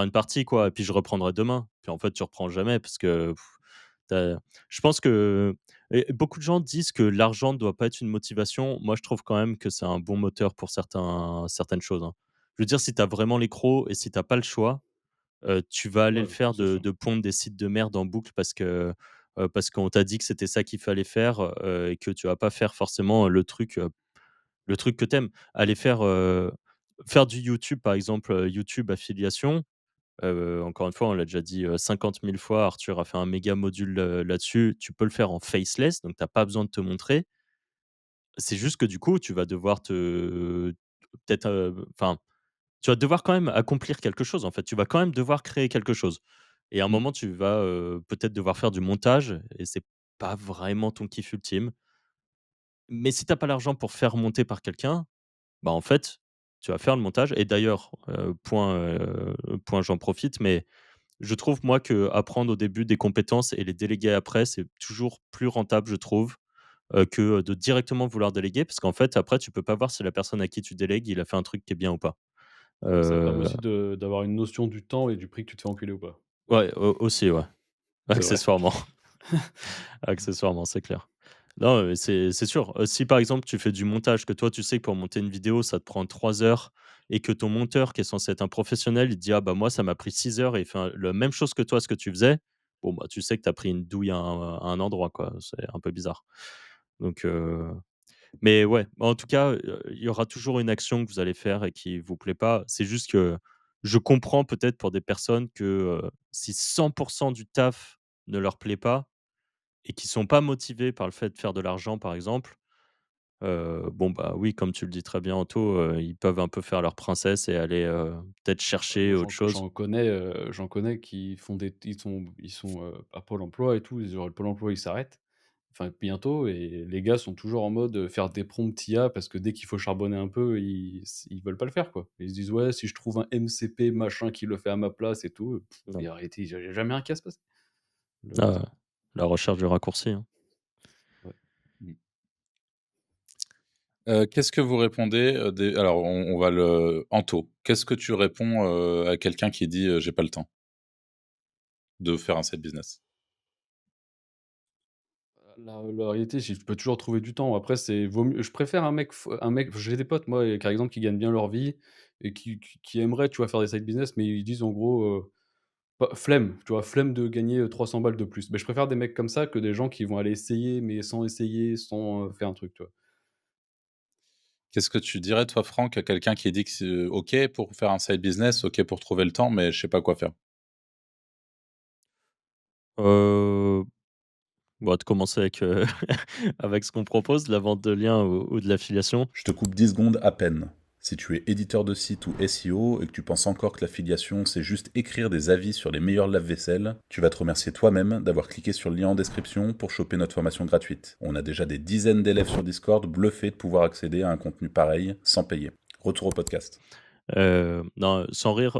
une partie, quoi et puis je reprendrai demain». Puis en fait, tu reprends jamais parce que tu je pense que beaucoup de gens disent que l'argent ne doit pas être une motivation. Moi, je trouve quand même que c'est un bon moteur pour certaines choses, hein. Je veux dire, si tu as vraiment les crocs et si tu as pas le choix, tu vas aller le Ouais, faire c'est sûr. de pondre des sites de merde en boucle parce qu'on t'a dit que c'était ça qu'il fallait faire, et que tu vas pas faire forcément le truc que tu aimes. Aller faire du YouTube, par exemple, YouTube affiliation, encore une fois, on l'a déjà dit, 50 000 fois, Arthur a fait un méga module, là-dessus. Tu peux le faire en faceless, donc tu as pas besoin de te montrer. C'est juste que du coup, tu vas devoir te peut-être, enfin tu vas devoir quand même accomplir quelque chose, en fait. Tu vas quand même devoir créer quelque chose et à un Mmh. moment, tu vas, peut-être devoir faire du montage et c'est pas vraiment ton kiff ultime. Mais si tu as pas l'argent pour faire monter par quelqu'un, bah, en fait, tu vas faire le montage et d'ailleurs, point j'en profite, mais je trouve moi que apprendre au début des compétences et les déléguer après, c'est toujours plus rentable, je trouve, que de directement vouloir déléguer parce qu'en fait, après, tu peux pas voir si la personne à qui tu délègues, il a fait un truc qui est bien ou pas. Ouais, ça te permet Heu, aussi de d'avoir une notion du temps et du prix que tu te fais enculer ou pas. ouais, aussi, ouais, C'est vrai. accessoirement. Accessoirement, c'est clair. Non, c'est sûr. Si par exemple, tu fais du montage, que toi, tu sais que pour monter une vidéo, ça te prend 3 heures et que ton monteur, qui est censé être un professionnel, il te dit: «Ah bah, moi, ça m'a pris 6 heures et il fait la même chose que toi, ce que tu faisais». Bon, bah, tu sais que tu as pris une douille à un endroit, quoi. C'est un peu bizarre. Donc mais ouais, en tout cas, il y aura toujours une action que vous allez faire et qui vous plaît pas. C'est juste que je comprends peut-être pour des personnes que, si 100 du taf ne leur plaît pas, et qui sont pas motivés par le fait de faire de l'argent, par exemple, bon, bah, oui, comme tu le dis très bien, Anto, ils peuvent un peu faire leur princesse et aller, peut-être chercher Moi, autre chose. j'en connais qui font des ils sont, à Pôle emploi et tout, le Pôle emploi, il s'arrête, enfin bientôt et les gars sont toujours en mode, faire des prompts IA parce que dès qu'il faut charbonner un peu, ils veulent pas le faire, quoi. Ils se disent: «Ouais, si je trouve un MCP machin qui le fait à ma place et tout», Non. et arrêtez, il y a jamais rien qui va se passer. Le Ah, la recherche du raccourci, hein. Ouais. Mmh. Qu'est-ce que vous répondez, des alors on va le Anto, qu'est-ce que tu réponds, à quelqu'un qui dit, «J'ai pas le temps» de faire un side business? La réalité, c'est que tu peux toujours trouver du temps. Après, c'est vaut mieux je préfère un mec j'ai des potes, moi, par exemple, qui gagnent bien leur vie et qui aimeraient, tu vois, faire des side business, mais ils disent en gros, pas flemme, tu vois? Flemme de gagner, 300 balles de plus. Mais je préfère des mecs comme ça que des gens qui vont aller essayer, mais sans essayer, sans, faire un truc, tu vois? Qu'est-ce que tu dirais toi, Franck, à quelqu'un qui dit que c'est OK pour faire un side business, OK pour trouver le temps, mais je sais pas quoi faire? Heu, bah, de commencer avec, avec ce qu'on propose, la vente de liens ou de l'affiliation. Je te coupe 10 secondes à peine. Si tu es éditeur de site ou SEO et que tu penses encore que l'affiliation c'est juste écrire des avis sur les meilleurs lave-vaisselle, tu vas te remercier toi-même d'avoir cliqué sur le lien en description pour choper notre formation gratuite. On a déjà des dizaines d'élèves sur Discord bluffés de pouvoir accéder à un contenu pareil sans payer. Retour au podcast. Non, sans rire,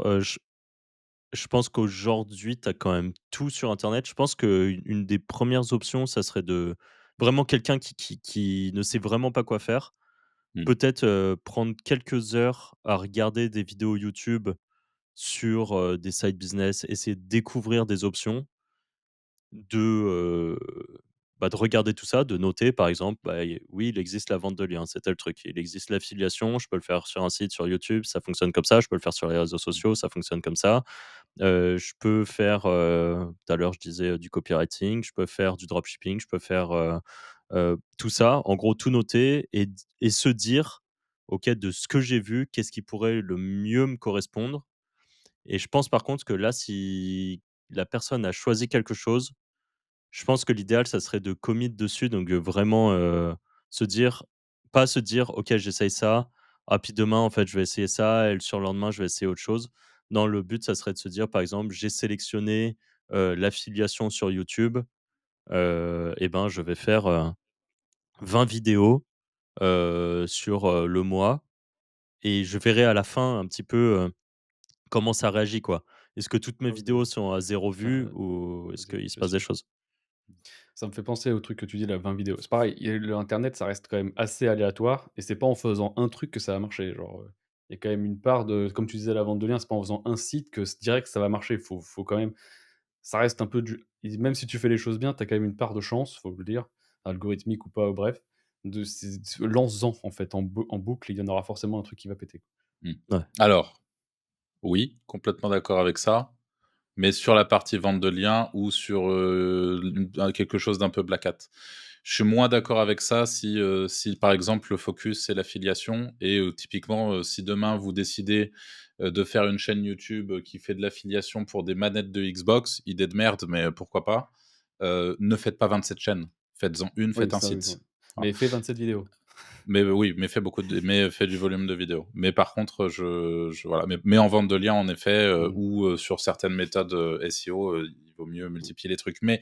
je pense qu'aujourd'hui, tu as quand même tout sur internet. Je pense qu'une des premières options, ça serait de vraiment quelqu'un qui ne sait vraiment pas quoi faire. Mmh. Peut-être, prendre quelques heures à regarder des vidéos YouTube sur, des side business, essayer de découvrir des options, de, de regarder tout ça, de noter par exemple, bah, oui, il existe la vente de liens, c'est tel truc. Il existe l'affiliation, je peux le faire sur un site sur YouTube, ça fonctionne comme ça. Je peux le faire sur les réseaux Mmh. sociaux, ça fonctionne comme ça. Je peux faire, tout à l'heure je disais, du copywriting, je peux faire du dropshipping, je peux faire, tout ça. En gros, tout noter et se dire: «OK, de ce que j'ai vu, qu'est-ce qui pourrait le mieux me correspondre?» Et je pense par contre que là, si la personne a choisi quelque chose, je pense que l'idéal, ça serait de commit dessus, donc vraiment, se dire pas se dire: «OK, j'essaye ça. Ah puis demain, en fait, je vais essayer ça et le surlendemain, je vais essayer autre chose». Non, le but, ça serait de se dire, par exemple: «J'ai sélectionné, l'affiliation sur YouTube, et ben, je vais faire, 20 vidéos, sur, le mois et je verrai à la fin un petit peu, comment ça réagit, quoi. Est-ce que toutes mes Ah oui, vidéos sont à 0 enfin, vues ou est-ce vas-y, qu'il se passe des vas-y. choses?» Ça me fait penser au truc que tu dis là, 20 vidéos. C'est pareil, internet, ça reste quand même assez aléatoire et c'est pas en faisant un truc que ça va marcher. Genre, il y a quand même une part de comme tu disais la vente de liens, c'est pas en faisant un site que direct ça va marcher. Faut quand même ça reste un peu du même si tu fais les choses bien, tu as quand même une part de chance, faut le dire, algorithmique ou pas, bref, lance-en en fait en boucle, il y en aura forcément un truc qui va péter. Mmh. Ouais. Alors, oui, complètement d'accord avec ça, mais sur la partie vente de liens ou sur, quelque chose d'un peu black hat. Je suis moins d'accord avec ça si par exemple le focus c'est l'affiliation et typiquement, si demain vous décidez, de faire une chaîne YouTube, qui fait de l'affiliation pour des manettes de Xbox, idée de merde, mais pourquoi pas, ne faites pas 27 chaînes. Faites-en une, Oui, faites un ça oui, ouais. site. Voilà. Mais fais 27 vidéos. Mais oui, mais fait du volume de vidéos. Mais par contre, voilà, mais en vente de liens, en effet, Mmh. ou sur certaines méthodes, SEO, il vaut mieux multiplier les trucs. Mais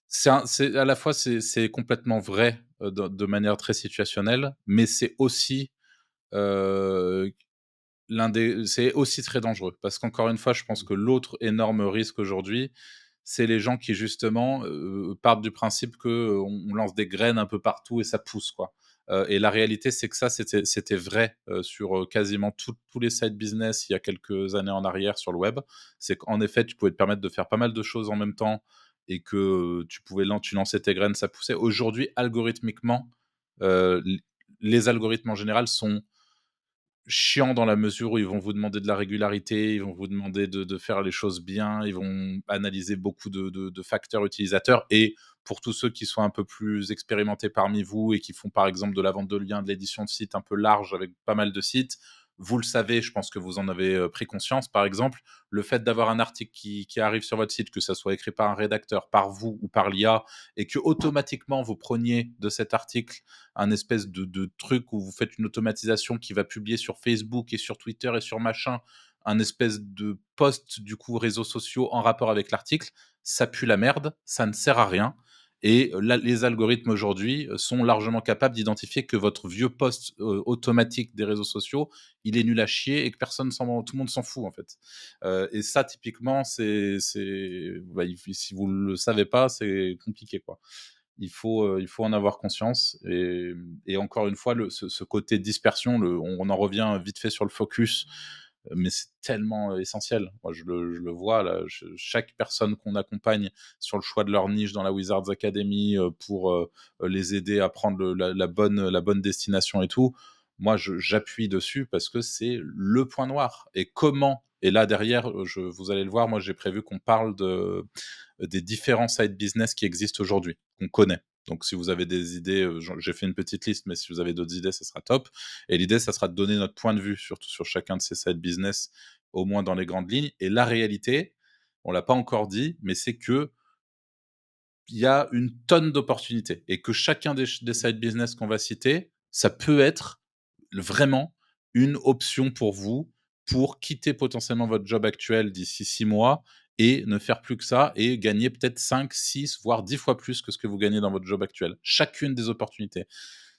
c'est à la fois, c'est complètement vrai, de manière très situationnelle, mais c'est aussi, heu, c'est aussi très dangereux. Parce qu'encore une fois, je pense Mmh. que l'autre énorme risque aujourd'hui, c'est les gens qui justement, partent du principe que, on lance des graines un peu partout et ça pousse, quoi. Et la réalité, c'est que ça, c'était vrai, sur, quasiment tous les sites business il y a quelques années en arrière sur le web. C'est qu'en effet, tu pouvais te permettre de faire pas mal de choses en même temps et que, tu lançais tes graines, ça poussait. Aujourd'hui, algorithmiquement, l les algorithmes en général sont chiants dans la mesure où ils vont vous demander de la régularité, ils vont vous demander de faire les choses bien, ils vont analyser beaucoup de facteurs utilisateurs. Et pour tous ceux qui sont un peu plus expérimentés parmi vous et qui font par exemple de la vente de liens, de l'édition de sites un peu large avec pas mal de sites, vous le savez, je pense que vous en avez pris conscience. Par exemple, le fait d'avoir un article qui arrive sur votre site, que ça soit écrit par un rédacteur, par vous ou par l'IA, et que automatiquement vous preniez de cet article un espèce de truc où vous faites une automatisation qui va publier sur Facebook et sur Twitter et sur machin, un espèce de post, du coup, réseaux sociaux en rapport avec l'article, ça pue la merde, ça ne sert à rien. Et là, les algorithmes aujourd'hui sont largement capables d'identifier que votre vieux post automatique des réseaux sociaux, il est nul à chier et que tout le monde s'en fout en fait. Et ça, typiquement, si vous le savez pas, c'est compliqué quoi. Il faut en avoir conscience. Et encore une fois, ce côté dispersion, on en revient vite fait sur le focus, mais c'est tellement essentiel. Moi, je le vois là, chaque personne qu'on accompagne sur le choix de leur niche dans la Wizards Academy, pour les aider à prendre la bonne destination et tout, moi, j'appuie dessus parce que c'est le point noir. Et comment, et là derrière, vous allez le voir, moi j'ai prévu qu'on parle des différents side business qui existent aujourd'hui, qu'on connaît. Donc, si vous avez des idées, j'ai fait une petite liste, mais si vous avez d'autres idées, ça sera top. Et l'idée, ça sera de donner notre point de vue sur chacun de ces side business, au moins dans les grandes lignes. Et la réalité, on l'a pas encore dit, mais c'est que il y a une tonne d'opportunités et que chacun des side business qu'on va citer, ça peut être vraiment une option pour vous, pour quitter potentiellement votre job actuel d'ici 6 mois et ne faire plus que ça et gagner peut-être 5, 6, voire 10 fois plus que ce que vous gagnez dans votre job actuel. Chacune des opportunités.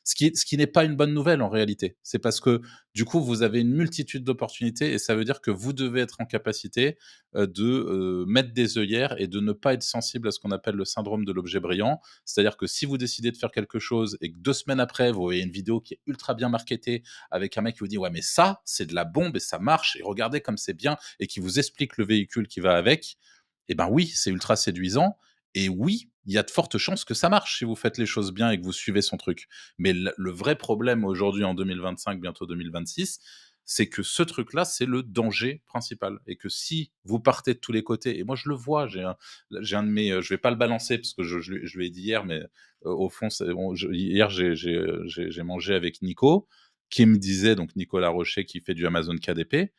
Ce qui n'est pas une bonne nouvelle en réalité. C'est parce que du coup, vous avez une multitude d'opportunités et ça veut dire que vous devez être en capacité mettre des œillères et de ne pas être sensible à ce qu'on appelle le syndrome de l'objet brillant. C'est-à-dire que si vous décidez de faire quelque chose et que 2 semaines après, vous voyez une vidéo qui est ultra bien marketée avec un mec qui vous dit ouais mais ça c'est de la bombe et ça marche et regardez comme c'est bien et qui vous explique le véhicule qui va avec, et ben oui, c'est ultra séduisant et oui, il y a de fortes chances que ça marche si vous faites les choses bien et que vous suivez son truc. Mais le vrai problème aujourd'hui en 2025, bientôt 2026, c'est que ce truc-là, c'est le danger principal. Et que si vous partez de tous les côtés, et moi je le vois, j'ai un de mes, je vais pas le balancer parce que je lui ai dit hier, mais au fond, hier j'ai mangé avec Nico, qui me disait, donc Nicolas Rocher qui fait du Amazon KDP,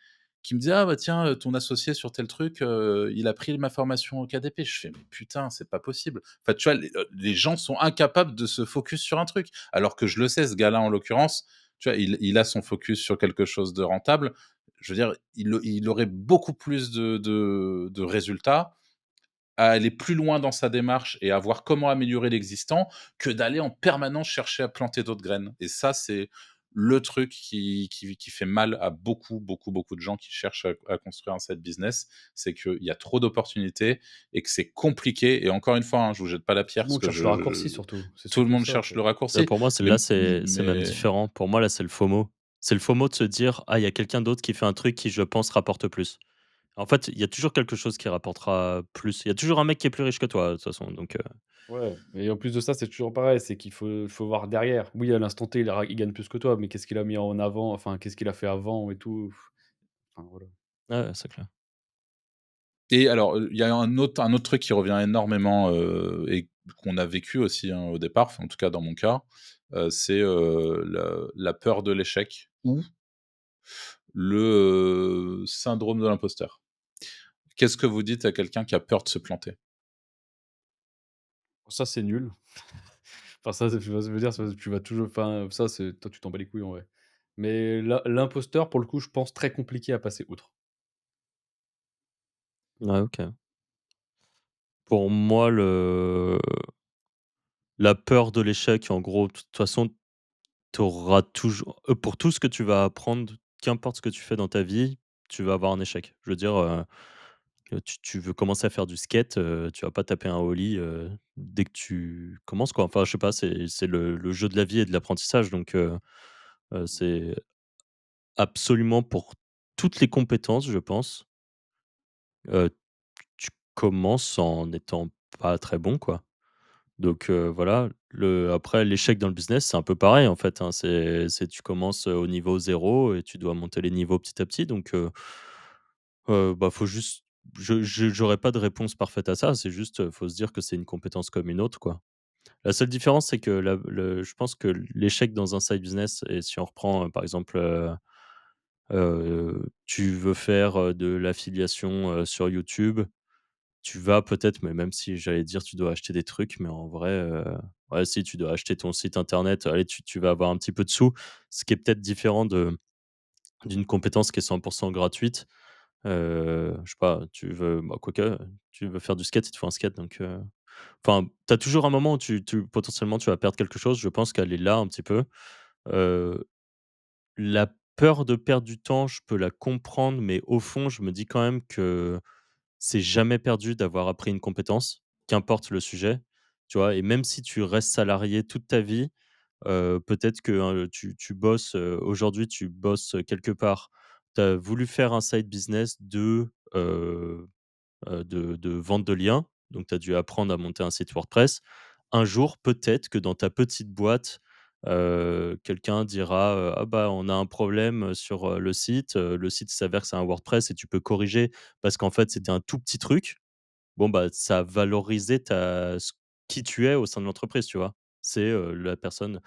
qui me dit: «Ah bah tiens, ton associé sur tel truc, il a pris ma formation au KDP». Je fais: «Mais putain, c'est pas possible». Enfin, tu vois, les gens sont incapables de se focus sur un truc. Alors que je le sais, ce gars-là, en l'occurrence, tu vois, il a son focus sur quelque chose de rentable. Je veux dire, il aurait beaucoup plus de résultats à aller plus loin dans sa démarche et à voir comment améliorer l'existant, que d'aller en permanence chercher à planter d'autres graines. Et ça, c'est le truc qui fait mal à beaucoup, beaucoup, beaucoup de gens qui cherchent à construire un side business, c'est qu'il y a trop d'opportunités et que c'est compliqué. Et encore une fois, hein, je vous jette pas la Tout pierre le parce monde que cherche le raccourci surtout, c'est tout le surtout monde ça, cherche quoi. le raccourci, Pour moi, mais là, c'est même mais différent. Pour moi, là, c'est le FOMO. C'est le FOMO de se dire: «Ah, il y a quelqu'un d'autre qui fait un truc qui, je pense, rapporte plus». En fait, il y a toujours quelque chose qui rapportera plus. Il y a toujours un mec qui est plus riche que toi, de toute façon, donc Ouais, et en plus de ça, c'est toujours pareil, c'est qu'il faut voir derrière. Oui, à l'instant T, il gagne plus que toi, mais qu'est-ce qu'il a mis en avant? Enfin, qu'est-ce qu'il a fait avant et tout? Enfin, voilà. ouais, ouais, c'est clair. Et alors, il y a un autre truc qui revient énormément, et qu'on a vécu aussi, hein, au départ, enfin, en tout cas dans mon cas, c'est, la peur de l'échec ou le syndrome de l'imposteur. Qu'est-ce que vous dites à quelqu'un qui a peur de se planter? Ça, c'est nul. Enfin ça, tu vois ce que je veux dire? Ça tu vas toujours enfin ça c'est toi tu t'en bats les couilles en vrai. Mais l'imposteur pour le coup, je pense très compliqué à passer outre. Ouais, OK. Pour moi, le la peur de l'échec, en gros, de toute façon, tu auras toujours pour tout ce que tu vas apprendre, qu'importe ce que tu fais dans ta vie, tu vas avoir un échec. Je veux dire, tu veux commencer à faire du skate, tu vas pas taper un ollie, dès que tu commences, quoi. Enfin, je sais pas, c'est le jeu de la vie et de l'apprentissage, donc c'est absolument pour toutes les compétences, je pense, heu, tu commences en étant pas très bon, quoi. Donc voilà, après l'échec dans le business, c'est un peu pareil en fait, hein. C'est tu commences, au niveau zéro et tu dois monter les niveaux petit à petit, donc bah, faut juste j'aurais pas de réponse parfaite à ça, c'est juste, faut se dire que c'est une compétence comme une autre, quoi. La seule différence, c'est que je pense que l'échec dans un side business et si on reprend, par exemple, tu veux faire, de l'affiliation, sur YouTube, tu vas peut-être, mais même si j'allais dire tu dois acheter des trucs, mais en vrai, ouais, si tu dois acheter ton site internet, allez, tu vas avoir un petit peu de sous, ce qui est peut-être différent d'une compétence qui est 100 gratuite. Je sais pas, tu veux bah, quoique, tu veux faire du skate, il te faut un skate, donc enfin, tu as toujours un moment où potentiellement, tu vas perdre quelque chose. Je pense qu'elle est là un petit peu. Heu, la peur de perdre du temps, je peux la comprendre, mais au fond, je me dis quand même que c'est jamais perdu d'avoir appris une compétence, qu'importe le sujet, tu vois? Et même si tu restes salarié toute ta vie, peut-être que, tu bosses, aujourd'hui, tu bosses, quelque part. Tu as voulu faire un side business de vente de liens, donc tu as dû apprendre à monter un site WordPress. Un jour, peut-être que dans ta petite boîte, quelqu'un dira, «Ah bah, on a un problème, sur, le site s'avère que c'est un WordPress et tu peux corriger parce qu'en fait, c'était un tout petit truc». Bon, bah, ça a valorisé qui tu es au sein de l'entreprise, tu vois? C'est, la personne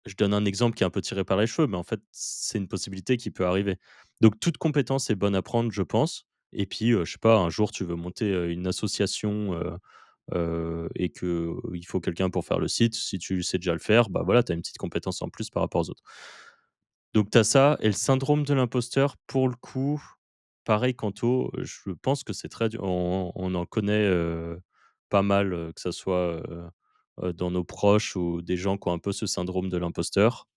je donne un exemple qui est un peu tiré par les cheveux, mais en fait, c'est une possibilité qui peut arriver. Donc toute compétence est bonne à prendre, je pense. Et puis, je sais pas, un jour, tu veux monter, une association, et qu'il faut quelqu'un pour faire le site. Si tu sais déjà le faire, bah, voilà, tu as une petite compétence en plus par rapport aux autres. Donc tu as ça et le syndrome de l'imposteur, pour le coup, pareil quanto, je pense que c'est très dur. On en connaît, pas mal, que ça soit, dans nos proches ou des gens qui ont un peu ce syndrome de l'imposteur.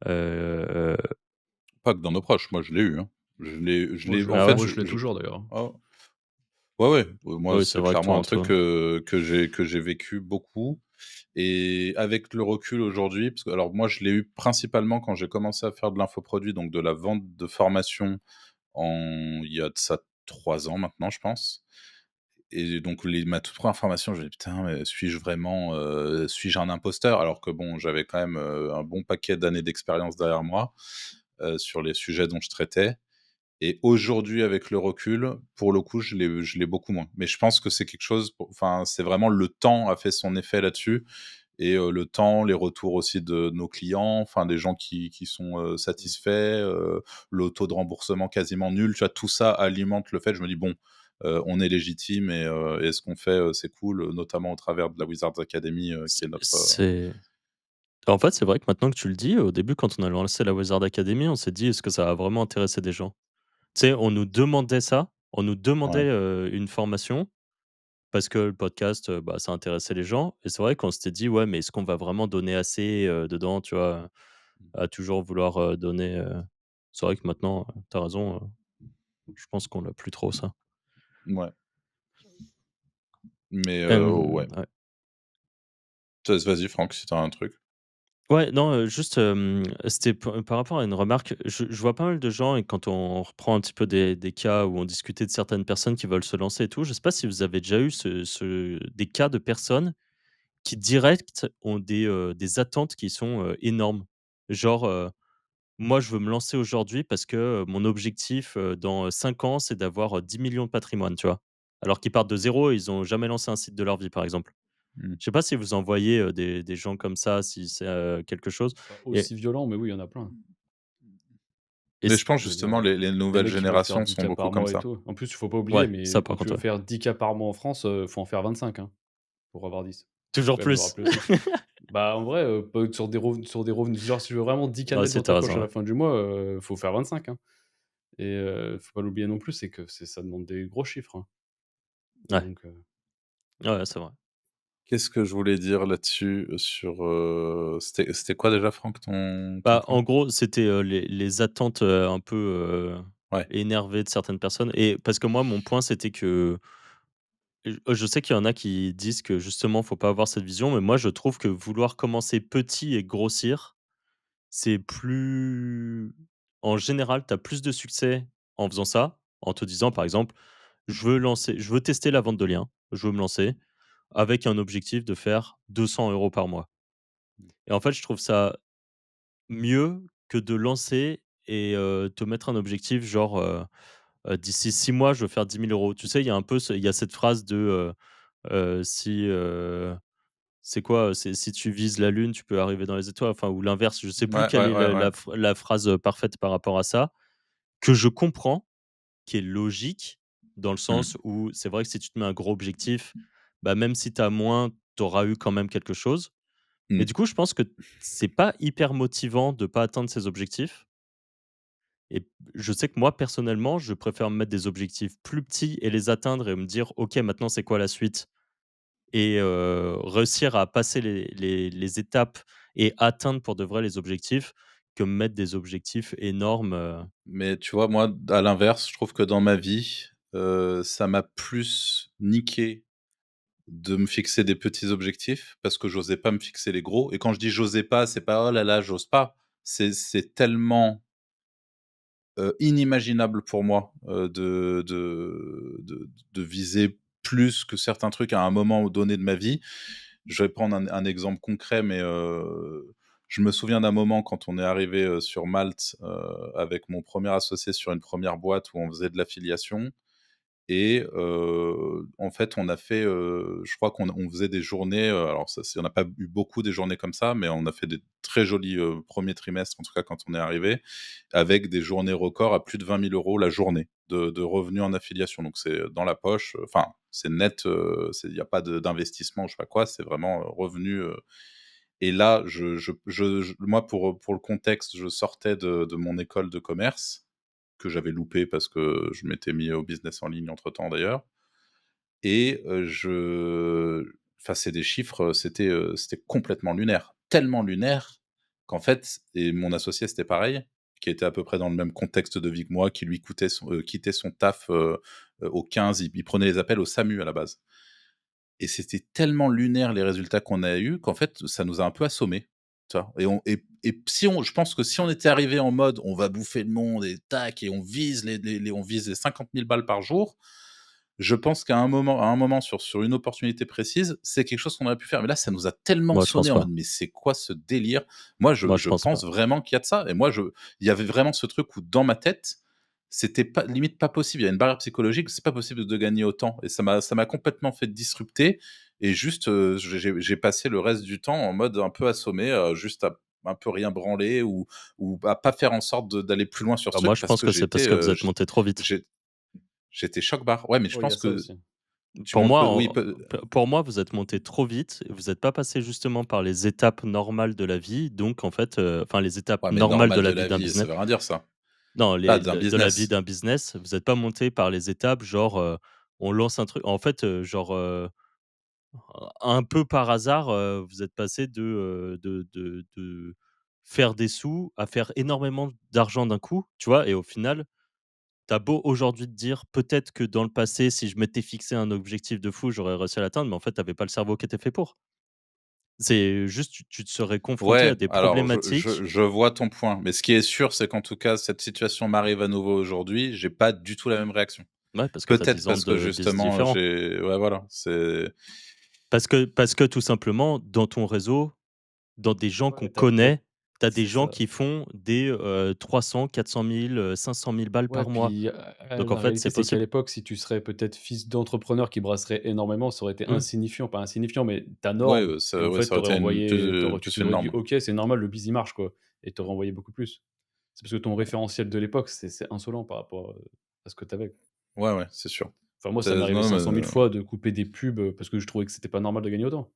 Heu, Pas que dans nos proches, moi je l'ai eu, hein. Moi je En ah fait, ouais? moi je l'ai toujours d'ailleurs, hein. ah ouais, ouais, moi Oui, c'est c'est vrai que toi, clairement un en truc, toi que j'ai vécu beaucoup et avec le recul aujourd'hui, parce que alors moi je l'ai eu principalement quand j'ai commencé à faire de l'infoproduit, donc de la vente de formation il y a de ça 3 ans maintenant, je pense. Et donc ma toute première formation, je me dis: «Putain, mais suis-je un imposteur?» alors que bon, j'avais quand même, un bon paquet d'années d'expérience derrière moi, sur les sujets dont je traitais. Et aujourd'hui, avec le recul, pour le coup, je l'ai beaucoup moins. Mais je pense que c'est quelque chose enfin, c'est vraiment le temps a fait son effet là-dessus et le temps, les retours aussi de nos clients, enfin des gens qui sont, satisfaits, le taux de remboursement quasiment nul, tu vois? Tout ça alimente le fait je me dis: «Bon, on est légitime et ce qu'on fait, c'est cool», notamment au travers de la Wizards Academy, qui est notre, en fait, c'est vrai que maintenant que tu le dis, au début, quand on a lancé la Wizard Academy, on s'est dit: «Est-ce que ça va vraiment intéresser des gens?» Tu sais, on nous demandait ça, on nous demandait, ouais. une formation parce que le podcast, bah, ça intéressait les gens et c'est vrai qu'on s'était dit: «Ouais, mais est-ce qu'on va vraiment donner assez, dedans?» Tu vois? À toujours vouloir, donner, c'est vrai que maintenant, tu as raison, je pense qu'on l'a plus trop ça. Ouais, mais ouais. Ouais. Vas-y Franck, si tu as un truc. Ouais, non, juste, c'était par rapport à une remarque. Je vois pas mal de gens et quand on reprend un petit peu des cas où on discutait de certaines personnes qui veulent se lancer et tout, je sais pas si vous avez déjà eu des cas de personnes qui direct ont des attentes qui sont, énormes. Genre, moi je veux me lancer aujourd'hui parce que, mon objectif, dans 5 ans, c'est d'avoir, 10 000 de patrimoine, tu vois? Alors qu'ils partent de zéro, ils ont jamais lancé un site de leur vie, par exemple. Mmh. Je sais pas si vous en voyez, des gens comme ça, si c'est, quelque chose Pas et aussi violent, mais oui, il y en a plein. et Mais c je pense Je veux dire, justement les des nouvelles mecs qui veulent faire générations dix sont k beaucoup par comme mois et ça. tout. En plus, il faut pas oublier, ouais, mais ça quand par tu contre, veux ouais. faire 10 k par mois en France, faut en faire 25, hein, pour avoir 10. Toujours Ouais, faut le plus. rappeler aussi. Bah, en vrai, pas sur des revenus genre, si je veux vraiment 10 Ouais, canettes si, dans tu ta as poche raison, à ouais. la fin du mois, faut faire 25, hein. Et faut pas l'oublier non plus, c'est que ça demande des gros chiffres, hein. Ouais, Donc ouais, c'est vrai. Qu'est-ce que je voulais dire là-dessus, sur, c'était quoi déjà Franck ton Bah, point? en gros, c'était, les attentes, un peu, Ouais. énervées de certaines personnes et parce que moi, mon point, c'était que je sais qu'il y en a qui disent que justement, faut pas avoir cette vision, mais moi, je trouve que vouloir commencer petit et grossir, c'est plus en général, tu as plus de succès en faisant ça, en te disant, par exemple: je veux tester la vente de liens, je veux me lancer avec un objectif de faire 200 € par mois» et en fait, je trouve ça mieux que de lancer et te mettre un objectif genre, «D'ici 6 mois, je veux faire 10 000 €». Tu sais, il y a un peu il y a cette phrase de, si, c'est quoi? C'est: «Si tu vises la lune, tu peux arriver dans les étoiles», enfin ou l'inverse, je sais plus Ouais, quelle ouais, est ouais, ouais. la phrase, parfaite par rapport à ça, que je comprends, qui est logique, dans le Mmh. sens où c'est vrai que si tu te mets un gros objectif, bah, même si tu as moins, tu auras eu quand même quelque chose. Mais Mmh. du coup, je pense que c'est pas hyper motivant de pas atteindre ses objectifs et je sais que moi, personnellement, je préfère me mettre des objectifs plus petits et les atteindre et me dire: «OK, maintenant c'est quoi la suite?» et réussir à passer les étapes et atteindre pour de vrai les objectifs, que me mettre des objectifs énormes, Mais tu vois, moi, à l'inverse, je trouve que dans ma vie, ça m'a plus niqué de me fixer des petits objectifs parce que j'osais pas me fixer les gros et quand je dis: «j'osais pas», c'est pas: «Oh là là, j'ose pas». C'est tellement, inimaginable pour moi, de viser plus que certains trucs à un moment donné de ma vie. Je vais prendre un exemple concret, mais je me souviens d'un moment quand on est arrivé sur Malte, avec mon premier associé sur une première boîte où on faisait de l'affiliation et en fait, on a fait, je crois qu'on faisait des journées, alors ça c'est on n'a pas eu beaucoup des journées comme ça, mais on a fait des très jolis, 1 trimestres, en tout cas quand on est arrivé, avec des journées records à plus de 20 000 € la journée de revenus en affiliation. Donc c'est dans la poche, enfin, c'est net, il y a pas d'investissement, je sais pas quoi, c'est vraiment, revenu, et là, moi, pour le contexte, je sortais de mon école de commerce, que j'avais loupé parce que je m'étais mis au business en ligne entre-temps d'ailleurs et enfin, c'est des chiffres, c'était complètement lunaire. Tellement lunaire qu'en fait et mon associé, c'était pareil, qui était à peu près dans le même contexte de vie que moi, qui lui quittait son taf, au 15, il prenait les appels au SAMU à la base. Et c'était tellement lunaire les résultats qu'on a eus qu'en fait, ça nous a un peu assommés, tu vois? Et si on je pense que si on était arrivé en mode: «On va bouffer le monde et tac et on vise on vise les 50 000 balles par jour», je pense qu'à un moment sur une opportunité précise, c'est quelque chose qu'on aurait pu faire. Mais là, ça nous a tellement moi je pense sonné en mode: pas. «Mais c'est quoi ce délire?» Moi, Moi je je pense pas. pense vraiment qu'il y a de ça et moi, il y avait vraiment ce truc où dans ma tête, c'était pas limite pas possible. Il y a une barrière psychologique, c'est pas possible de gagner autant et ça m'a complètement fait disrupter et juste, j'ai passé le reste du temps en mode un peu assommé, juste à un peu rien branler ou à pas faire en sorte d'aller plus loin sur ce Bah, moi truc je parce pense que que c'est parce que vous êtes monté trop vite. j'étais choc-barre. Ouais, mais je oh, il y a pense ça que aussi. tu Pour montes moi, peu oui, peu pour moi, vous êtes monté trop vite, vous n'êtes pas passé justement par les étapes normales de la vie, donc en fait, enfin les étapes ouais, mais normales de normal la de vie la d'un vie, ça business. veut rien dire ça. Non, Ah, les d'un de la vie business. d'un business, vous n'êtes pas monté par les étapes genre, on lance un truc en fait, genre, un peu par hasard, vous êtes passé de faire des sous à faire énormément d'argent d'un coup, tu vois? Et au final, t'as beau aujourd'hui te dire: «Peut-être que dans le passé, si je m'étais fixé un objectif de fou, j'aurais réussi à l'atteindre», mais en fait, tu avais pas le cerveau qui était fait pour. C'est juste, tu te serais confronté à Ouais, des alors problématiques. je vois ton point, mais ce qui est sûr, c'est qu'en tout cas, cette situation m'arrive à nouveau aujourd'hui, j'ai pas du tout la même réaction. Ouais, parce que tu as Peut-être 10 ans parce que de bis justement, différents. ouais, voilà, c'est Parce que tout simplement, dans ton réseau, dans des gens qu'on Ouais, tu as connaît, tu as des c'est gens ça. qui font des, 300 400 000, 500 000 balles Ouais, par mois. puis, Donc en la fait, réalité, c'est c'est qu'à possible. l'époque, si tu serais peut-être fils d'entrepreneur qui brasserait énormément, ça aurait été Mmh. insignifiant, pas insignifiant, mais ta ouais, norme et en ouais, fait, ça aurait été une tu plus une t'aurais dit: norme. «OK, c'est normal, le bise, il marche, quoi» et tu aurais envoyé beaucoup plus. C'est parce que ton référentiel de l'époque, c'est insolent par rapport, à ce que tu avais. Ouais, ouais, c'est sûr. Enfin, moi, ça m'est C'est arrivé non, 500 000 mais fois de couper des pubs, parce que je trouvais que c'était pas normal de gagner autant.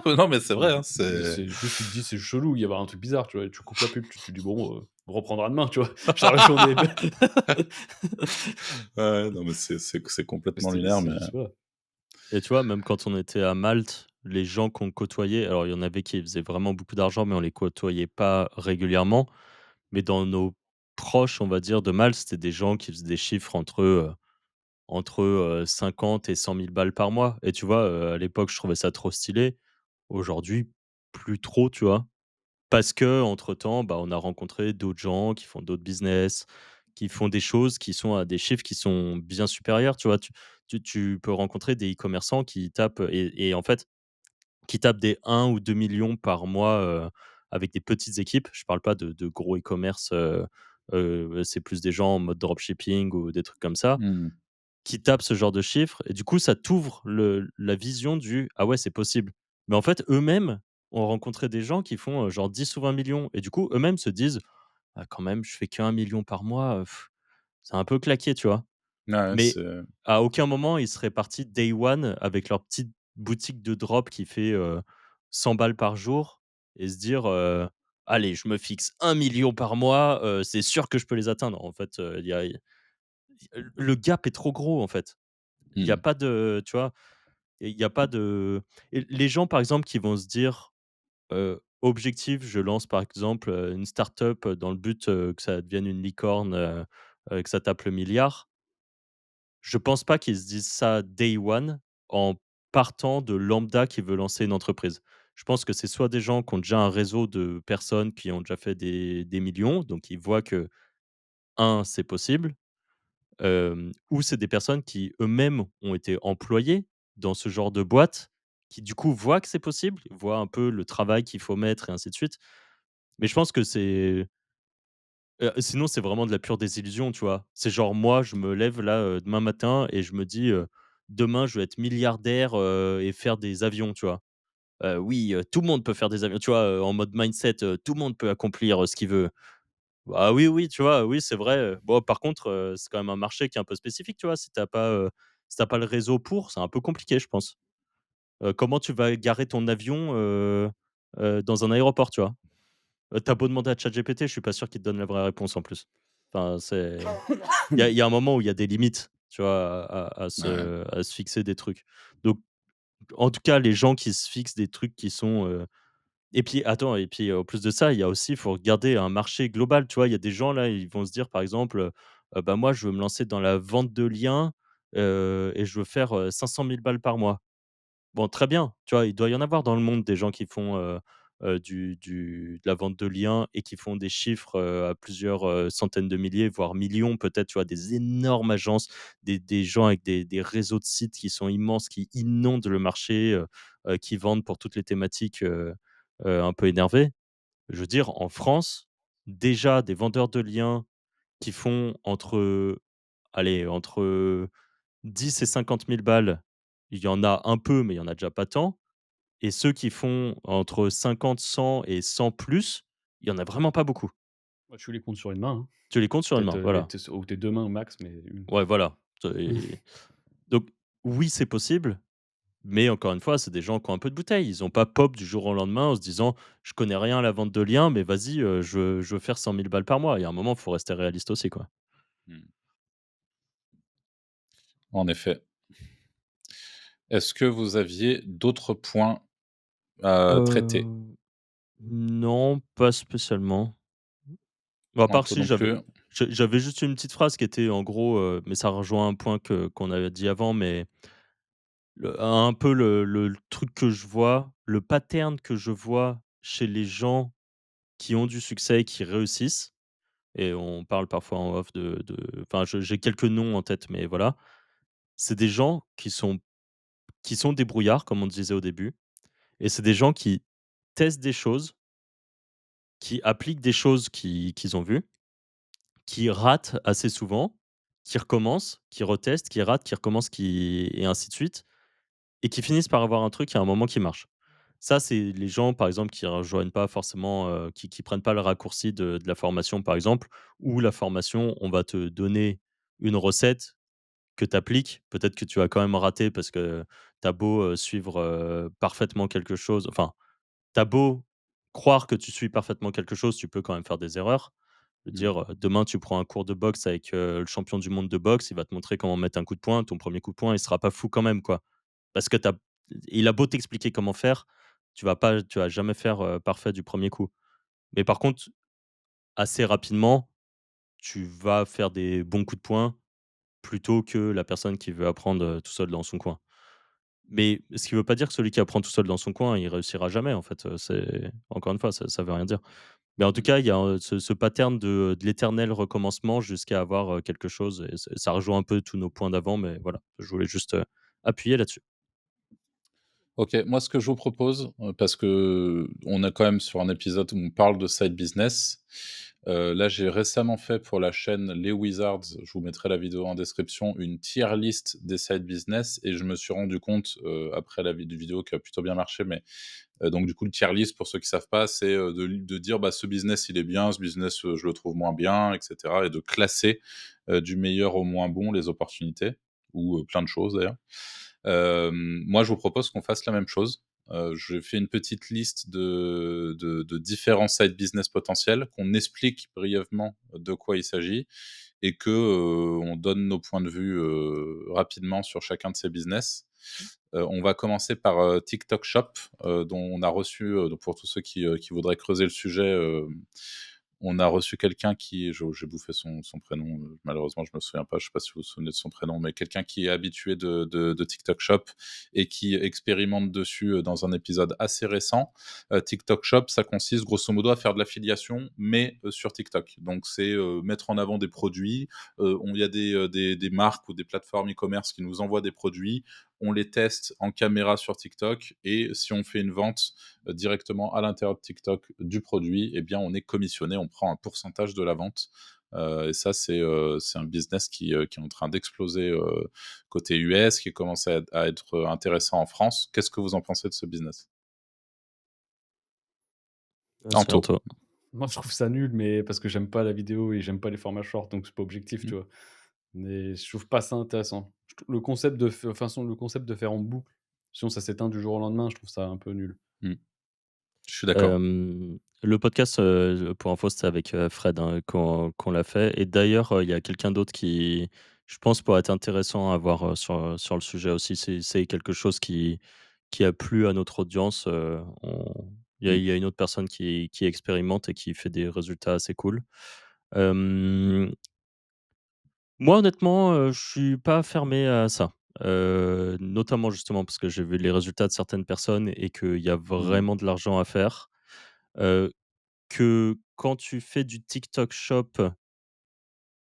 Non, mais c'est vrai, Mmh, hein, mais c'est c'est juste, tu te dis: «C'est chelou, il y avait un truc bizarre», tu vois? Et tu coupes la pub, tu te dis: «Bon, on reprendra demain», tu vois? Genre la journée ouais, ouais, non, mais c'est mais complètement lunaire, mais voilà. Et tu vois, même quand on était à Malte, les gens qu'on côtoyait, alors il y en avait qui faisaient vraiment beaucoup d'argent, mais on les côtoyait pas régulièrement. Mais dans nos proches, on va dire, de Malte, c'était des gens qui faisaient des chiffres entre 50 et 100 000 balles par mois. Et tu vois, à l'époque, je trouvais ça trop stylé. Aujourd'hui, plus trop, tu vois? Parce que entre temps, bah, on a rencontré d'autres gens qui font d'autres business, qui font des choses qui sont à des chiffres qui sont bien supérieurs, tu vois? Tu peux rencontrer des e-commerçants qui tapent et en fait, qui tapent des 1 ou 2 millions par mois, avec des petites équipes. Je parle pas de gros e-commerce, c'est plus des gens en mode dropshipping ou des trucs comme ça, mmh. qui tapent ce genre de chiffres et du coup, ça t'ouvre la vision du: «Ah ouais, c'est possible». Mais en fait, eux-mêmes ont rencontré des gens qui font, genre 10 ou 20 millions et du coup, eux-mêmes se disent: «Ah quand même, je fais qu'1 million par mois, c'est un peu claqué», tu vois? Ouais, Mais c'est à aucun moment, ils seraient partis day one avec leur petite boutique de drop qui fait, 100 balles par jour et se dire, «Allez, je me fixe 1 million par mois, c'est sûr que je peux les atteindre». En fait, il y a le gap est trop gros, en fait. Il y a mmh. pas de tu vois? Il y a pas de et les gens, par exemple, qui vont se dire, «Objectif, je lance, par exemple, une start-up dans le but, que ça devienne une licorne, que ça tape le milliard». Je pense pas qu'ils se disent ça day one en partant de lambda qui veut lancer une entreprise. Je pense que c'est soit des gens qui ont déjà un réseau de personnes qui ont déjà fait des millions, donc ils voient que, c'est possible, ou c'est des personnes qui eux-mêmes ont été employés dans ce genre de boîte, qui du coup voient que c'est possible, voient un peu le travail qu'il faut mettre et ainsi de suite. Mais je pense que sinon c'est vraiment de la pure désillusion, tu vois? C'est genre moi, je me lève là, demain matin et je me dis, «Demain je vais être milliardaire, et faire des avions», tu vois? Oui, tout le monde peut faire des avions, tu vois? En mode mindset, tout le monde peut accomplir, ce qu'il veut. Bah, oui, oui, tu vois? Oui, c'est vrai, bon par contre, c'est quand même un marché qui est un peu spécifique, tu vois? Si tu pas le réseau pour, c'est un peu compliqué, je pense. Comment tu vas garer ton avion, dans un aéroport, tu vois? Tu beau demander à ChatGPT, je suis pas sûr qu'il te donne la vraie réponse en plus. Enfin, il y a un moment où il y a des limites, tu vois? Ouais. À se fixer des trucs. Donc en tout cas, les gens qui se fixent des trucs qui sont, et puis attends et puis, en plus de ça, il y a aussi il faut regarder un marché global, tu vois? Il y a des gens là, ils vont se dire par exemple, «Bah, moi je veux me lancer dans la vente de liens, et je veux faire, 500 000 balles par mois». Bon, très bien, tu vois? Il doit y en avoir dans le monde des gens qui font, de la vente de liens et qui font des chiffres, à plusieurs, centaines de milliers, voire millions peut-être, tu vois? Des énormes agences, des gens avec des réseaux de sites qui sont immenses, qui inondent le marché, qui vendent pour toutes les thématiques, un peu énervées. Je veux dire, en France, déjà des vendeurs de liens qui font entre 10 et 50 000 balles, il y en a un peu, mais il y en a déjà pas tant. Et ceux qui font entre 50, 100 et 100 plus, il y en a vraiment pas beaucoup. Moi, tu les comptes sur une main, hein. Tu les comptes sur une Peut-être, main, les voilà. tes ou tes 2 mains au max, mais une. Ouais, voilà. Et donc oui, c'est possible, mais encore une fois, c'est des gens qui ont un peu de bouteille. Ils ont pas pop du jour au lendemain en se disant: «Je connais rien à la vente de liens, mais vas-y, je veux faire 100 000 balles par mois». Il y a un moment, il faut rester réaliste aussi, quoi. Mmh. En effet. Est-ce que vous aviez d'autres points à traiter? Heu, non, pas spécialement. Bah, à Non, part toi si non plus? j'avais juste une petite phrase qui était en gros, mais ça rejoint un point qu'on avait dit avant, mais un peu le truc que je vois, le pattern que je vois chez les gens qui ont du succès et qui réussissent et on parle parfois en off enfin, j'ai quelques noms en tête, mais voilà. C'est des gens qui sont débrouillards, comme on disait au début et c'est des gens qui testent des choses, qui appliquent des choses qu'ils ont vues, qui ratent assez souvent, qui recommencent, qui retestent, qui ratent, qui recommencent, qui et ainsi de suite et qui finissent par avoir un truc à un moment qui marche. Ça, c'est les gens, par exemple, qui rejoignent pas forcément, qui prennent pas le raccourci de la formation, par exemple, où la formation, on va te donner une recette que tu appliques. Peut-être que tu vas quand même rater parce que tu as beau, suivre, parfaitement quelque chose, enfin, tu as beau croire que tu suis parfaitement quelque chose, tu peux quand même faire des erreurs. Je veux Mmh. dire, demain, tu prends un cours de boxe avec, le champion du monde de boxe, il va te montrer comment mettre un coup de poing. Ton premier coup de poing, il sera pas fou quand même, quoi. Parce que il a beau t'expliquer comment faire, tu vas jamais faire, parfait du premier coup. Mais par contre, assez rapidement, tu vas faire des bons coups de poing plutôt que la personne qui veut apprendre, tout seul dans son coin. Mais ce qui veut pas dire que celui qui apprend tout seul dans son coin, il réussira jamais en fait, c'est encore une fois, ça veut rien dire. Mais en tout Mmh. cas, il y a, ce pattern de l'éternel recommencement jusqu'à avoir, quelque chose et ça rejoint un peu tous nos points d'avant, mais voilà, je voulais juste, appuyer là-dessus. OK, moi ce que je vous propose, parce qu'on est quand même sur un épisode où on parle de side business. Là, j'ai récemment fait pour la chaîne Les Wizards, je vous mettrai la vidéo en description, une tier list des side business et je me suis rendu compte, après la vidéo qui a plutôt bien marché, mais donc du coup, le tier list pour ceux qui savent pas, c'est, de dire: «Bah, ce business il est bien, ce business, je le trouve moins bien» et cetera et de classer, du meilleur au moins bon les opportunités ou, plein de choses d'ailleurs. Moi, je vous propose qu'on fasse la même chose. Je fais une petite liste de différents side business potentiels, qu'on explique brièvement de quoi il s'agit et que, on donne nos points de vue, rapidement sur chacun de ces business. On va commencer par, TikTok Shop, dont on a reçu, donc pour tous ceux qui voudraient creuser le sujet, on a reçu quelqu'un qui j'ai bouffé son prénom, malheureusement je me souviens pas, je sais pas si vous vous souvenez de son prénom, mais quelqu'un qui est habitué de TikTok Shop et qui expérimente dessus, dans un épisode assez récent. TikTok Shop, ça consiste grosso modo à faire de l'affiliation, mais, sur TikTok. Donc c'est, mettre en avant des produits, il y a des marques ou des plateformes e-commerce qui nous envoient des produits, on les teste en caméra sur TikTok et si on fait une vente, directement à l'intérieur de TikTok du produit, eh bien, on est commissionné, on prend un pourcentage de la vente. Et ça, c'est un business qui est en train d'exploser, côté US, qui commence à être, intéressant en France. Qu'est-ce que vous en pensez de ce business? C'est un Anto? toi. Moi, je trouve ça nul, mais parce que j'aime pas la vidéo et j'aime pas les formats short, donc c'est pas objectif, Mmh, tu vois? Mais je trouve pas ça intéressant. Je trou le concept de f enfin, son le concept de faire en boucle, sinon ça s'éteint du jour au lendemain, je trouve ça un peu nul. mmh. Je suis d'accord. Le podcast, pour info, c'était avec, Fred, hein, qu'on l'a fait et d'ailleurs, il y a quelqu'un d'autre qui, je pense, pourrait être intéressant à voir, sur le sujet aussi. C'est quelque chose qui a plu à notre audience, on Mmh. il y a une autre personne qui expérimente et qui fait des résultats assez cool. Hem, Moi, honnêtement, je suis pas fermé à ça, notamment justement parce que j'ai vu les résultats de certaines personnes et qu'il y a Mmh. vraiment de l'argent à faire. Heu que quand tu fais du TikTok Shop,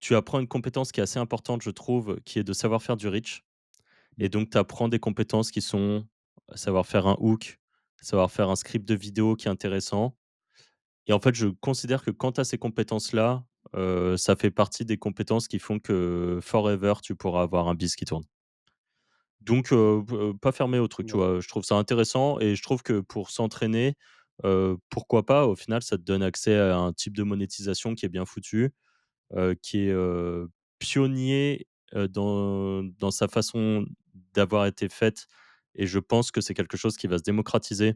tu apprends une compétence qui est assez importante, je trouve, qui est de savoir faire du reach et Mmh. donc tu apprends des compétences qui sont savoir faire un hook, savoir faire un script de vidéo qui est intéressant et en fait, je considère que quand tu as ces compétences-là, ça fait partie des compétences qui font que forever, tu pourras avoir un biz qui tourne. Donc pas fermé au truc, tu Ouais. vois? Je trouve ça intéressant et je trouve que pour s'entraîner, pourquoi pas? Au final, ça te donne accès à un type de monétisation qui est bien foutu, qui est, pionnier, dans sa façon d'avoir été faite et je pense que c'est quelque chose qui va se démocratiser,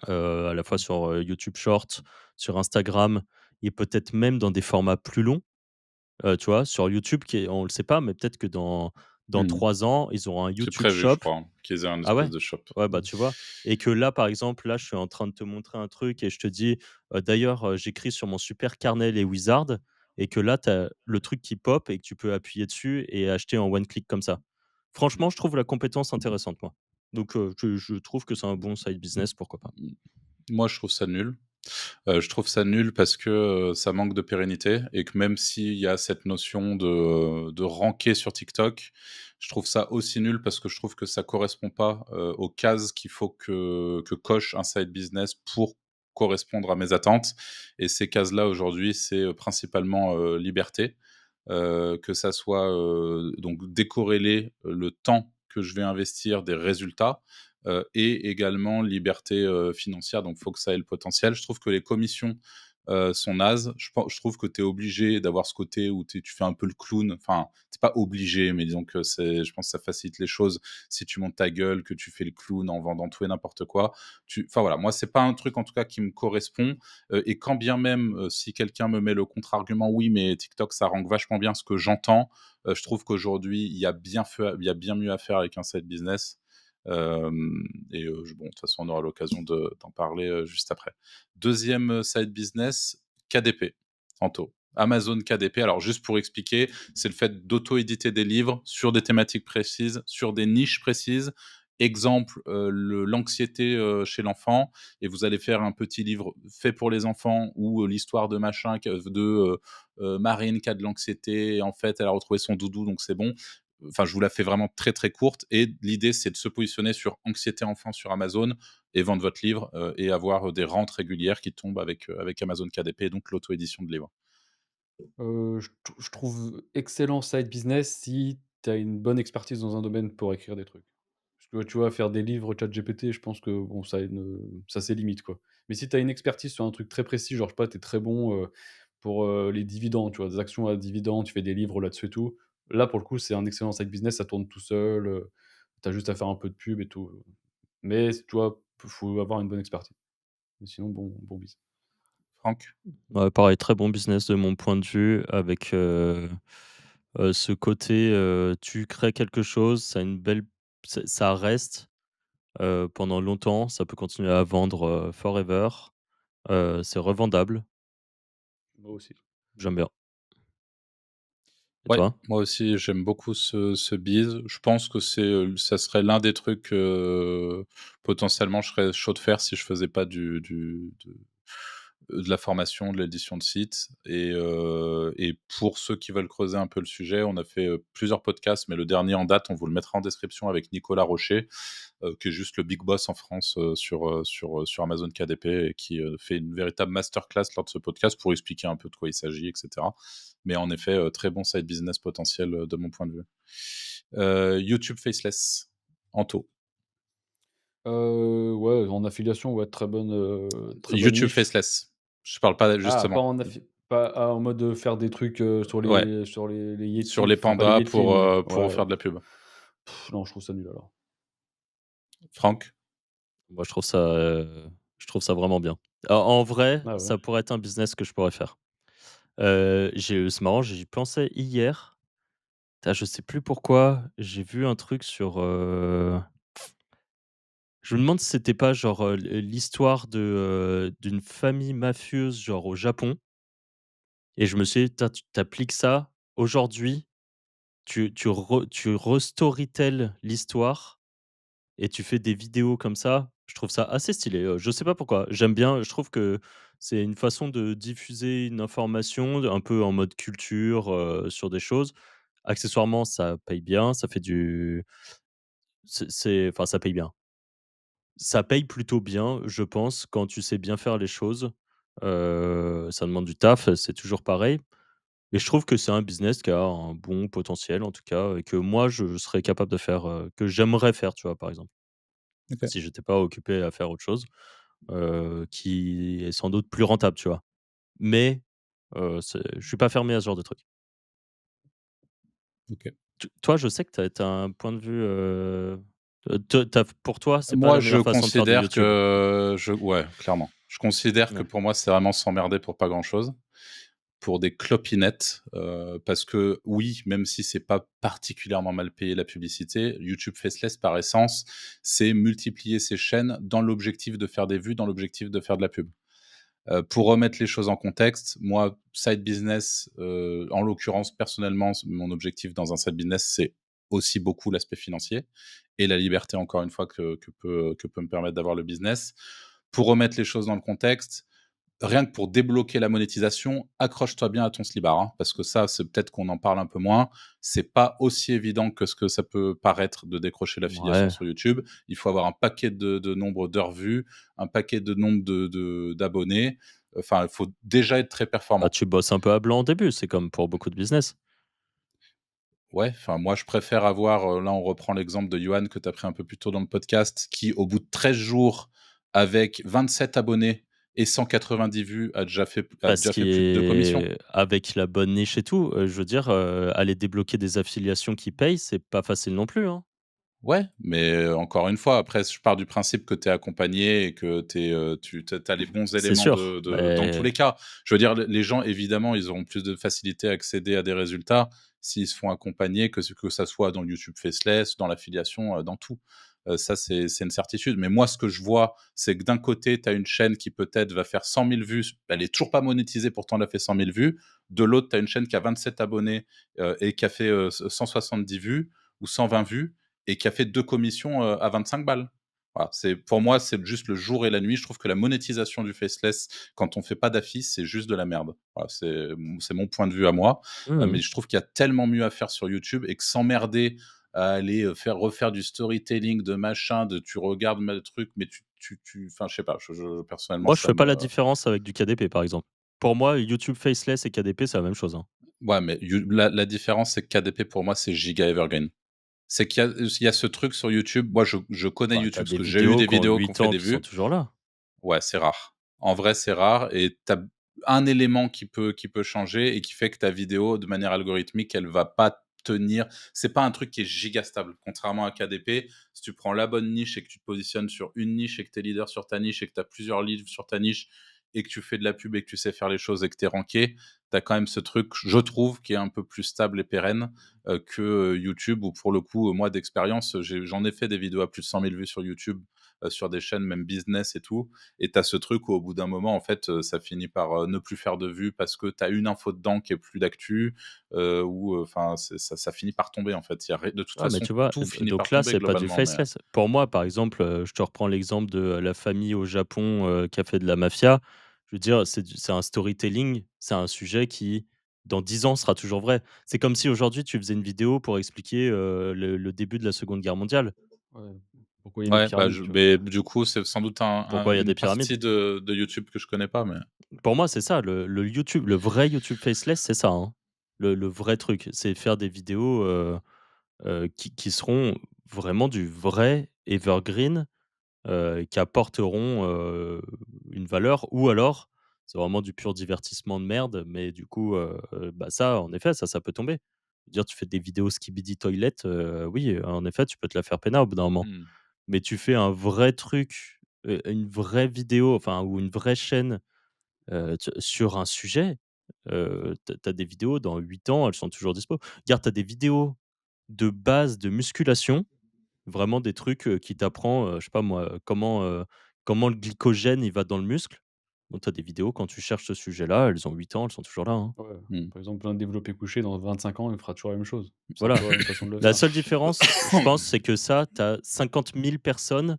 à la fois Mmh. sur, YouTube Short, sur Instagram et peut-être même dans des formats plus longs. Tu vois? Sur YouTube qui est on le sait pas, mais peut-être que dans Mmh. 3 ans, ils auront un C'est YouTube prévu, je Shop. crois, hein, qu'ils aient un Ah espèce ouais? de shop. Ouais, bah, Mmh. tu vois? Et que là, par exemple, là, je suis en train de te montrer un truc et je te dis, d'ailleurs, j'écris sur mon super carnet les wizards et que là, tu as le truc qui pop et que tu peux appuyer dessus et acheter en one click comme ça. Mmh. Franchement, je trouve la compétence intéressante, moi. Donc je trouve que c'est un bon side business, pourquoi pas. Mmh. Moi, je trouve ça nul. Je trouve ça nul parce que, ça manque de pérennité et que même s'il y a cette notion de ranker sur TikTok, je trouve ça aussi nul parce que je trouve que ça correspond pas, aux cases qu'il faut que coche un side business pour correspondre à mes attentes et ces cases-là aujourd'hui, c'est, principalement, liberté, que ça soit, donc décorréler le temps que je vais investir des résultats, et également liberté, financière, donc il faut que ça ait le potentiel. Je trouve que les commissions, sont nazes. Je trouve que tu es obligé d'avoir ce côté où tu fais un peu le clown. Enfin, tu pas obligé, mais disons que je pense que ça facilite les choses. Si tu montes ta gueule, que tu fais le clown en vendant tout et n'importe quoi, enfin voilà, moi, c'est pas un truc en tout cas qui me correspond. Et quand bien même, si quelqu'un me met le contre-argument: «Oui, mais TikTok, ça rank vachement bien», ce que j'entends, je trouve qu'aujourd'hui, il y a bien mieux à faire avec un side business. Et bon, de toute façon, on aura l'occasion d'en parler juste après. Deuxième side business, KDP, Anto. Amazon KDP. Alors, juste pour expliquer, c'est le fait d'auto-éditer des livres sur des thématiques précises, sur des niches précises. Exemple, l'anxiété chez l'enfant, et vous allez faire un petit livre fait pour les enfants ou l'histoire de machin, Marine qui a de l'anxiété, et en fait, elle a retrouvé son doudou, donc c'est bon. Enfin, je vous la fais vraiment très très courte. Et l'idée, c'est de se positionner sur anxiété enfant sur Amazon et vendre votre livre et avoir des rentes régulières qui tombent avec Amazon KDP, et donc l'auto-édition de livres. Je trouve excellent side business si tu as une bonne expertise dans un domaine pour écrire des trucs. Parce que tu vois, faire des livres ChatGPT, je pense que bon, ça c'est limite, quoi. Mais si tu as une expertise sur un truc très précis, genre, je sais pas, tu es très bon, pour, les dividendes, tu vois? Des actions à dividendes, tu fais des livres là-dessus et tout. Là, pour le coup, c'est un excellent side business, ça tourne tout seul, tu as juste à faire un peu de pub et tout, mais tu vois, faut avoir une bonne expertise. Mais sinon, bon biz. Franck? Ouais, pareil, très bon business de mon point de vue avec, ce côté, tu crées quelque chose, ça a une belle ça reste, pendant longtemps, ça peut continuer à vendre, forever, c'est revendable, Moi aussi. j'aime bien. Et Ouais, toi? moi aussi, j'aime beaucoup ce biz. Je pense que ça serait l'un des trucs, potentiellement, je serais chaud de faire si je faisais pas de la formation, de l'édition de sites. Et pour ceux qui veulent creuser un peu le sujet, on a fait, plusieurs podcasts, mais le dernier en date, on vous le mettra en description, avec Nicolas Rocher, qui est juste le big boss en France, sur Amazon KDP, et qui, fait une véritable masterclass lors de ce podcast pour expliquer un peu de quoi il s'agit, et cetera. Mais en effet, très bon side business potentiel, de mon point de vue. YouTube Faceless, Anto. Ouais, en affiliation, ouais, très bonne YouTube niche. Faceless. Je parle pas Ah, pas justement, en affi pas ah, en mode, faire des trucs, ouais, sur les sur Yeti, les enfin pas les pandas Yeti, mais pour ouais. faire de la pub. Non, je trouve ça nul alors. Franck? Moi, je trouve ça vraiment bien. En vrai, Ah ouais? ça pourrait être un business que je pourrais faire. C'est marrant, j'y pensais hier. Putain, je sais plus pourquoi, j'ai vu un truc sur, je me demande si c'était pas genre, l'histoire d'une famille mafieuse, genre au Japon, et je me suis dit: «Putain, tu appliques ça aujourd'hui, tu restorytelles l'histoire et tu fais des vidéos comme ça». Je trouve ça assez stylé, je sais pas pourquoi. J'aime bien, je trouve que c'est une façon de diffuser une information un peu en mode culture, sur des choses. Accessoirement, ça paye bien, ça fait du enfin, ça paye bien. Ça paye plutôt bien, je pense, quand tu sais bien faire les choses. Ça demande du taf, c'est toujours pareil, et je trouve que c'est un business qui a un bon potentiel, en tout cas, et que moi, je serais capable de faire, que j'aimerais faire, tu vois, par exemple, OK, si j'étais pas occupé à faire autre chose, qui est sans doute plus rentable, tu vois? Mais, je suis pas fermé à ce genre de truc. OK. Toi, je sais que tu as un point de vue, te pour toi, c'est pas Moi, la je meilleure façon de faire du considère YouTube? que ouais, clairement. Je considère que Ouais. pour moi, c'est vraiment s'emmerder pour pas grand-chose. Pour des clopinettes, parce que oui, même si c'est pas particulièrement mal payé la publicité, YouTube Faceless par essence, c'est multiplier ses chaînes dans l'objectif de faire des vues, dans l'objectif de faire de la pub. Pour remettre les choses en contexte, moi, side business, en l'occurrence, personnellement, mon objectif dans un side business, c'est aussi beaucoup l'aspect financier et la liberté, encore une fois, que peut me permettre d'avoir le business. Pour remettre les choses dans le contexte, rien que pour débloquer la monétisation, accroche-toi bien à ton slibard, hein, parce que ça, c'est peut-être qu'on en parle un peu moins. C'est pas aussi évident que ce que ça peut paraître de décrocher l'affiliation Ouais. sur YouTube. Il faut avoir un paquet de nombre d'heures vues, un paquet de nombre d'abonnés. Enfin, il faut déjà être très Bah, performant. tu bosses un peu à blanc au début, c'est comme pour beaucoup de business. Ouais, enfin, moi, je préfère avoir, là, on reprend l'exemple de Yoann que tu as pris un peu plus tôt dans le podcast, qui, au bout de 13 jours, avec 27 abonnés, et 190 vues a Parce déjà fait plus de 2 commissions. qu'avec la bonne niche et tout, je veux dire, aller débloquer des affiliations qui payent, c'est pas facile non plus, hein. Ouais, mais encore une fois, après, je pars du principe que tu es accompagné et que tu as les bons C'est éléments sûr, dans tous mais les cas. Je veux dire, les gens, évidemment, ils auront plus de facilité à accéder à des résultats s'ils se font accompagner, que ça soit dans le YouTube Faceless, dans l'affiliation, dans tout. Ça, c'est une certitude. Mais moi, ce que je vois, c'est que d'un côté, tu as une chaîne qui peut-être va faire 100 000 vues. Elle est toujours pas monétisée, pourtant elle a fait 100 000 vues. De l'autre, tu as une chaîne qui a 27 abonnés et qui a fait 170 vues ou 120 vues et qui a fait 2 commissions, à 25 balles. Voilà, pour moi, c'est juste le jour et la nuit. Je trouve que la monétisation du faceless, quand on fait pas d'affiches, c'est juste de la merde. Voilà, c'est mon point de vue à moi, mais mmh. je trouve qu'il y a tellement mieux à faire sur YouTube et que s'emmerder à aller, refaire du storytelling, de machin, tu regardes le truc, mais enfin, je sais pas, je personnellement, Moi, je ça fais pas me la différence avec du KDP, par exemple. Pour moi, YouTube Faceless et KDP, c'est la même chose, hein. ouais, mais la différence, c'est que KDP, pour moi, c'est giga evergreen. C'est qu'il y a ce truc sur YouTube. Moi, je connais Bah, tu YouTube parce des que j'ai eu vidéos des qui ont vidéos qui ont 8 fait ans des qui sont vues. toujours là. Ouais, c'est rare. En vrai, c'est rare et tu as un élément qui peut changer et qui fait que ta vidéo, de manière algorithmique, elle va pas tenir. C'est pas un truc qui est giga stable. Contrairement à KDP, si tu prends la bonne niche et que tu te positionnes sur une niche et que tu es leader sur ta niche et que tu as plusieurs livres sur ta niche et que tu fais de la pub et que tu sais faire les choses et que tu es ranké, tu as quand même ce truc, je trouve, qui est un peu plus stable et pérenne que YouTube où, pour le coup, moi, d'expérience, j'en ai fait des vidéos à plus de 100 000 vues sur YouTube, sur des chaînes même business et tout. Et tu as ce truc où, au bout d'un moment, en fait, ça finit par ne plus faire de vues parce que tu as une info dedans qui est plus d'actu, ou enfin, ça finit par tomber, en fait. De toute Ah, mais façon, tu vois, tout finit par donc là, tomber c'est pas du globalement. Mais faceless. Pour moi, par exemple, je te reprends l'exemple de la famille au Japon, qui a fait de la mafia. Je veux dire, c'est un storytelling, c'est un sujet qui, dans 10 ans, sera toujours vrai. C'est comme si aujourd'hui, tu faisais une vidéo pour expliquer, le début de la Seconde Guerre mondiale. Ouais. Pourquoi il y a une ouais, bah, pyramide, tu vois? mais du coup, c'est sans doute Pourquoi il y a une des pyramides? partie de YouTube que je connais pas. Mais Pour moi, c'est ça, le vrai YouTube faceless, c'est ça, hein. Le vrai truc, c'est faire des vidéos, qui seront vraiment du vrai evergreen, qui apporteront, une valeur, ou alors c'est vraiment du pur divertissement de merde, mais du coup, bah, ça, en effet, ça peut tomber. Dire, tu fais des vidéos skibidi toilet, oui, en effet, tu peux te la faire peinard au bout d'un moment. mmh. Mais tu fais un vrai truc, une vraie vidéo, enfin, ou une vraie chaîne, sur un sujet, tu as des vidéos dans 8 ans, elles sont toujours dispo. Regarde, tu as des vidéos de base de musculation. Vraiment des trucs, qui t'apprend, je sais pas moi, comment le glycogène, il va dans le muscle. Donc tu as des vidéos quand tu cherches ce sujet-là, elles ont 8 ans, elles sont toujours là, hein. Ouais. Mmh. Par exemple, un développé couché dans 25 ans, il fera toujours la même chose. Ce sera Voilà. toujours la même façon de le La faire. seule différence, je pense, c'est que ça, tu as 50 000 personnes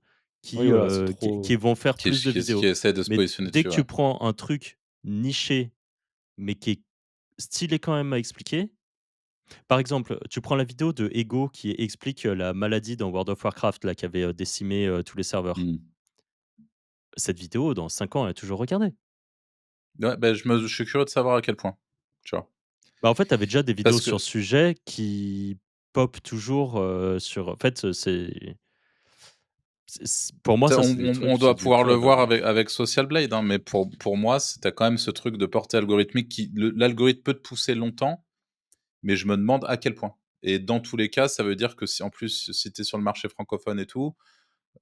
Oui, voilà, c'est qui trop vont faire Qui plus de qui vidéos. essaie de se Mais positionner dès dessus, que ouais. tu prends un truc niché, mais qui est stylé quand même à expliquer. Par exemple, tu prends la vidéo de Ego qui explique, la maladie dans World of Warcraft là, qui avait, décimé, tous les serveurs. Mmh. Cette vidéo, dans 5 ans, elle est toujours regardée. Ouais, bah, je suis curieux de savoir à quel point, tu vois? Bah, en fait, tu avais déjà des vidéos Parce sur que ce sujet qui pop toujours, sur en fait, pour moi, tu ça, on c'est des on trucs, on c'est doit du pouvoir pur le voir evergreen. avec Social Blade, hein, mais pour moi, tu as quand même ce truc de portée algorithmique l'algorithme peut te pousser longtemps, mais je me demande à quel point. Et dans tous les cas, ça veut dire que si en plus, si tu es sur le marché francophone et tout,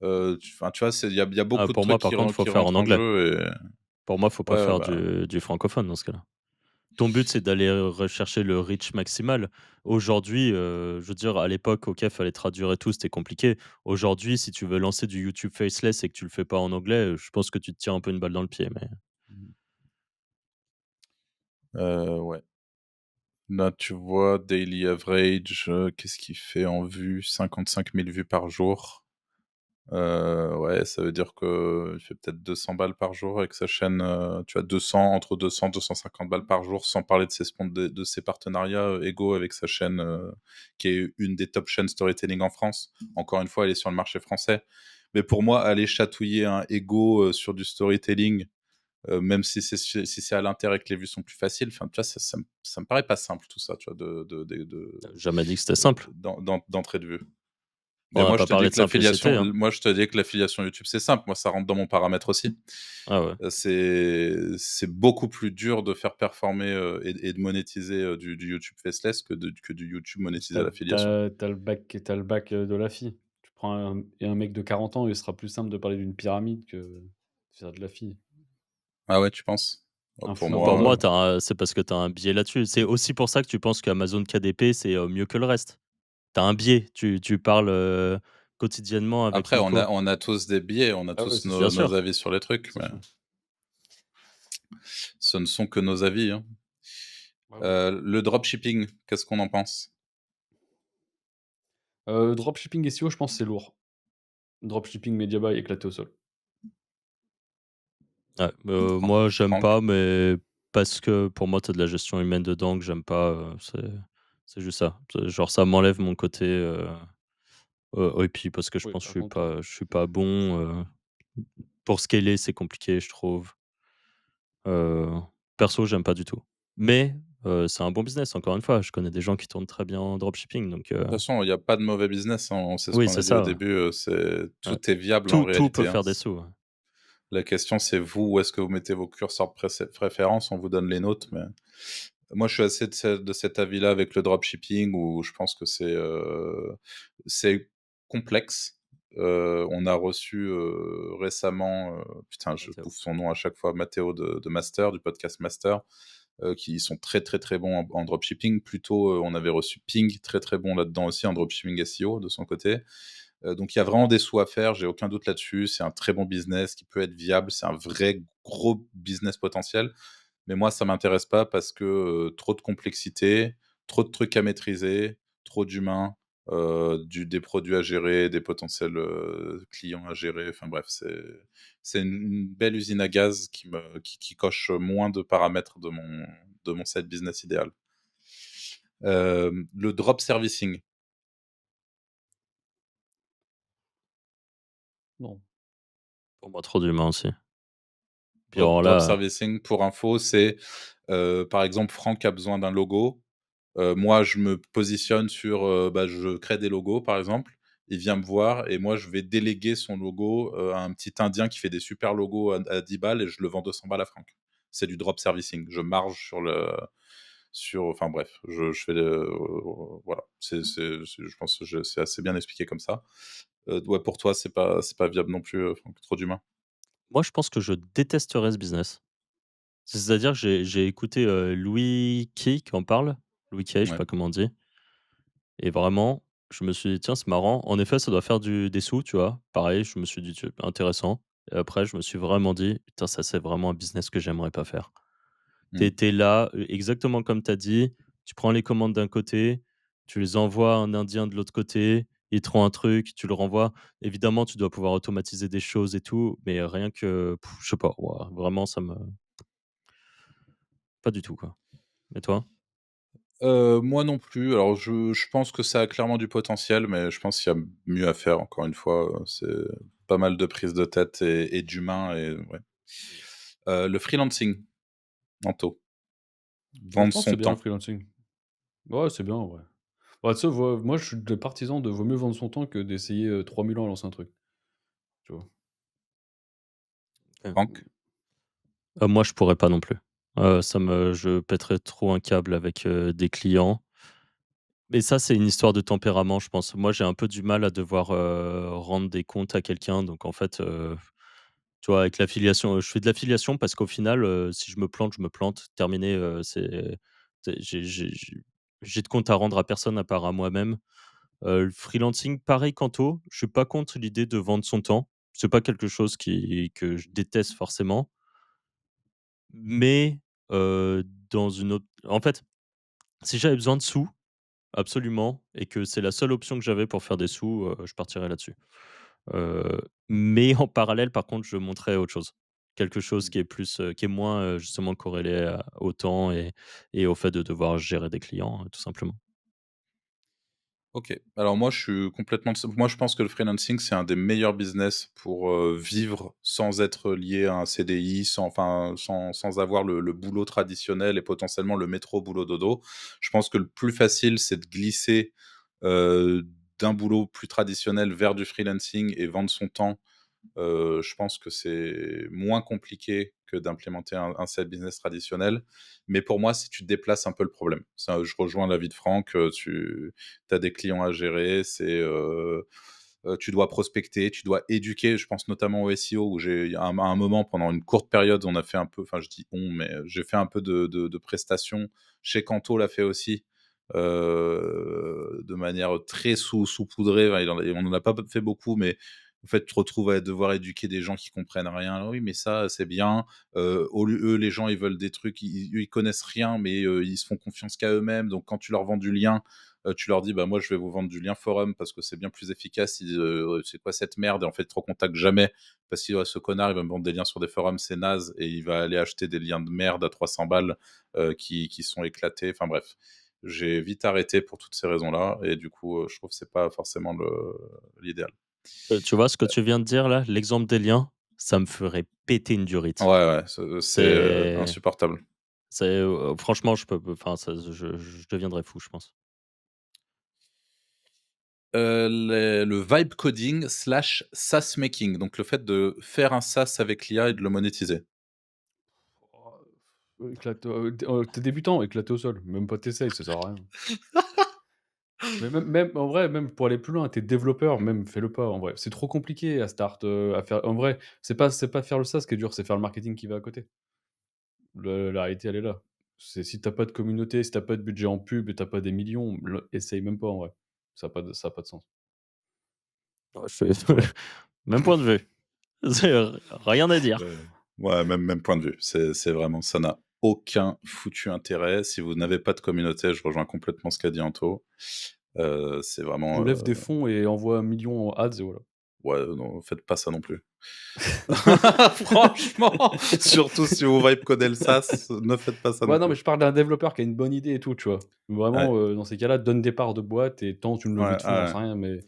enfin, tu vois, il y a Ah, beaucoup de pour moi, trucs par contre, faut qui faire en rentrent en anglais. jeu et Pour moi, faut pas ouais, ouais, faire bah, du francophone dans ce cas-là. Ton but, c'est d'aller rechercher le reach maximal. Aujourd'hui, je veux dire, à l'époque, OK, fallait traduire et tout, c'était compliqué. Aujourd'hui, si tu veux lancer du YouTube faceless et que tu le fais pas en anglais, je pense que tu te tires un peu une balle dans le pied, mais ouais. Là, tu vois, daily average, qu'est-ce qu'il fait en vues? 55 000 vues par jour. Ouais, ça veut dire qu'il fait peut-être 200 balles par jour avec sa chaîne, tu vois, 200, entre 200 250 balles par jour, sans parler de ses partenariats, égaux avec sa chaîne, qui est une des top chaînes storytelling en France. Encore une fois, elle est sur le marché français. Mais pour moi, aller chatouiller un ego, sur du storytelling, même si c'est à l'intérieur et que les vues sont plus faciles, enfin, tu vois, ça me paraît pas simple tout ça, tu vois, jamais dit que c'était simple. d'entrée de vue. Mais On n'a moi, je pas te dis parlé de que l'affiliation, simplicité, hein. moi, je te dis que l'affiliation YouTube, c'est simple. Moi, ça rentre dans mon paramètre aussi. Ah ouais. C'est beaucoup plus dur de faire performer et de monétiser du YouTube faceless que du YouTube monétisé à l'affiliation. Tu le bac, de la fille. Tu prends un mec de 40 ans, il sera plus simple de parler d'une pyramide que de faire de la fille. Ah ouais, tu penses? Un Pour fou, Pour bah moi, moi, ouais. c'est parce que tu as un biais là-dessus. C'est aussi pour ça que tu penses qu'Amazon KDP, c'est, mieux que le reste. Tu as un biais, tu parles, quotidiennement avec après, Nico. on a tous des biais, on a Ah ouais, tous c'est sûr, Bien nos sûr, avis sur les trucs, c'est mais sûr. ce ne sont que nos avis, hein. Bah oui. Le dropshipping, qu'est-ce qu'on en pense? Dropshipping SEO, je pense que c'est lourd. Dropshipping Mediabuy éclaté au sol. ouais, moi, j'aime Franck? pas, mais parce que pour moi, tu as de la gestion humaine dedans que j'aime pas, c'est juste ça. C'est genre ça m'enlève mon côté, et puis parce que je Oui, pense que par contre, je suis pas bon, pour scaler, c'est compliqué, je trouve. Heu, Perso, j'aime pas du tout. Mais c'est un bon business, encore une fois. Je connais des gens qui tournent très bien en dropshipping, donc De toute façon, il y a pas de mauvais business, hein, c'est ce oui, qu'on c'est a dit au ça, ouais. début, c'est Ouais. tout est viable en Tout peut réalité, hein. faire des sous, ouais. La question, c'est vous, où est-ce que vous mettez vos curseurs de préférence? On vous donne les nôtres, mais moi, je suis assez de cet avis-là avec le dropshipping où je pense que c'est complexe. On a reçu, récemment, putain, je Matteo. bouffe son nom à chaque fois, Matteo de Master, du podcast Master, qui sont très, très, très bons en dropshipping. Plutôt, on avait reçu Ping, très, très bon là-dedans aussi en dropshipping SEO de son côté. Donc il y a vraiment des sous à faire, j'ai aucun doute là-dessus. C'est un très bon business qui peut être viable, c'est un vrai gros business potentiel. Mais moi, ça m'intéresse pas parce que, trop de complexité, trop de trucs à maîtriser, trop d'humains, des produits à gérer, des potentiels, clients à gérer. Enfin bref, c'est une belle usine à gaz qui coche moins de paramètres de mon side business idéal. Le drop servicing. non. Pour moi, trop d'humains aussi. Puis Drop alors drop là, servicing, pour info, c'est, par exemple, Franck a besoin d'un logo. Moi, je me positionne sur, bah, je crée des logos, par exemple. Il vient me voir et moi, je vais déléguer son logo, à un petit Indien qui fait des super logos à 10 balles et je le vends 200 balles à Franck. C'est du drop servicing. Je marge enfin bref, je fais le voilà. Je pense que c'est assez bien expliqué comme ça. Ouais, pour toi, c'est pas viable non plus, Franck, trop d'humains? moi, je pense que je détesterais ce business. C'est-à-dire que j'ai écouté, Louis Kay qui en parle. Louis Kay, je sais Ouais. pas comment on dit et vraiment, je me suis dit: «Tiens, c'est marrant». En effet, ça doit faire des sous, tu vois? Pareil, je me suis dit: «Tu intéressant» et après, je me suis vraiment dit: «Putain, ça, c'est vraiment un business que j'aimerais pas faire». Tu Mmh. es là, exactement comme tu as dit, tu prends les commandes d'un côté, tu les envoies à un Indien de l'autre côté, il te rend un truc, tu le renvoies. Évidemment, tu dois pouvoir automatiser des choses et tout, mais rien que, je sais pas, ouah, vraiment ça me pas du tout, quoi. Et toi? Moi non plus. Alors je pense que ça a clairement du potentiel, mais je pense qu'il y a mieux à faire encore une fois, c'est pas mal de prise de tête et d'humain et ouais. Le freelancing, Anto, Moi, je vendre pense que son c'est bien le temps. freelancing. Ouais, c'est bien, ouais. Bah, tu sais, moi, je suis de partisan de vaut mieux vendre son temps que d'essayer, 3000 ans à lancer un truc, tu vois? Heu, Franck? moi, je pourrais pas non plus. Je pèterais trop un câble avec, des clients. Mais ça, c'est une histoire de tempérament, je pense. Moi, j'ai un peu du mal à devoir, rendre des comptes à quelqu'un, donc en fait, tu vois, avec l'affiliation, je fais de l'affiliation parce qu'au final, si je me plante, je me plante. Terminé, j'ai de compte à rendre à personne à part à moi-même. Le freelancing, pareil qu'Anto, je suis pas contre l'idée de vendre son temps. C'est pas quelque chose que je déteste forcément, mais dans une autre en fait, si j'avais besoin de sous, absolument, et que c'est la seule option que j'avais pour faire des sous, je partirais là-dessus. Mais en parallèle, par contre, je monterais autre chose. Quelque chose Mmh. qui est plus, qui est moins, justement corrélé au temps et au fait de devoir gérer des clients, tout simplement. OK. Alors moi, moi, je pense que le freelancing, c'est un des meilleurs business pour, vivre sans être lié à un CDI, sans avoir le boulot traditionnel et potentiellement le métro boulot dodo. Je pense que le plus facile, c'est de glisser, heu, d'un boulot plus traditionnel vers du freelancing et vendre son temps, je pense que c'est moins compliqué que d'implémenter un side business traditionnel. Mais pour moi, si tu déplaces un peu le problème. Ça, je rejoins l'avis de Franck, tu as des clients à gérer, tu dois prospecter, tu dois éduquer. Je pense notamment au SEO où j'ai à un moment, pendant une courte période, on a fait un peu, enfin je dis on, mais j'ai fait un peu de prestations. Chez Kanto l'a fait aussi, de manière très saupoudrée. Enfin, on n'en a pas fait beaucoup, mais en fait, tu te retrouves à devoir éduquer des gens qui comprennent rien. «Ah oui, mais ça, c'est bien». Au lieu eux, les gens, ils veulent des trucs, ils connaissent rien, mais ils se font confiance qu'à eux-mêmes. Donc quand tu leur vends du lien, tu leur dis: «Bah, moi, je vais vous vendre du lien forum parce que c'est bien plus efficace». Ils disent: «C'est quoi cette merde?» Et en fait, ils te recontactent jamais parce que «Ouais, ce connard, il va me vendre des liens sur des forums, c'est naze», et il va aller acheter des liens de merde à 300 balles, qui sont éclatés. Enfin bref, j'ai vite arrêté pour toutes ces raisons-là et du coup, je trouve que c'est pas forcément l'idéal. Tu vois ce que tu viens de dire là? L'exemple des liens, ça me ferait péter une Ouais, durite. ouais, c'est C'est insupportable. franchement, je peux enfin, ça je deviendrais fou, je pense. Le vibe coding slash SaaS making, donc le fait de faire un SaaS avec l'IA et de le monétiser. Éclate, tu débutant, éclaté au sol, même pas tu ça sert à rien. Mais même en vrai, même pour aller plus loin, tu développeur, même fais-le pas en vrai. C'est trop compliqué à start, à faire en vrai, c'est pas faire le SaaS qui est dur, c'est faire le marketing qui va à côté. La réalité, elle est là. C'est si t'as pas de communauté, si t'as pas de budget en pub et tu pas des millions, essaye même pas en vrai. Ça a pas de sens. Ouais, même point de vue. C'est rien à dire. Ouais, même point de vue. C'est vraiment, ça n'a aucun foutu intérêt. Si vous n'avez pas de communauté, je rejoins complètement ce qu'a dit Anto. C'est Je vraiment, lève des fonds et envoie 1 million en ads et voilà. ouais, non, faites pas ça non plus. Franchement, surtout si vous vibe coder le SaaS, ne faites pas ça non Ouais, non, mais plus. je parle d'un développeur qui a une bonne idée et tout, tu vois? Ouais, Vraiment, dans ces cas-là, donne des parts de boîte et tente une levée ouais, de fonds, j'en ouais. sais rien, mais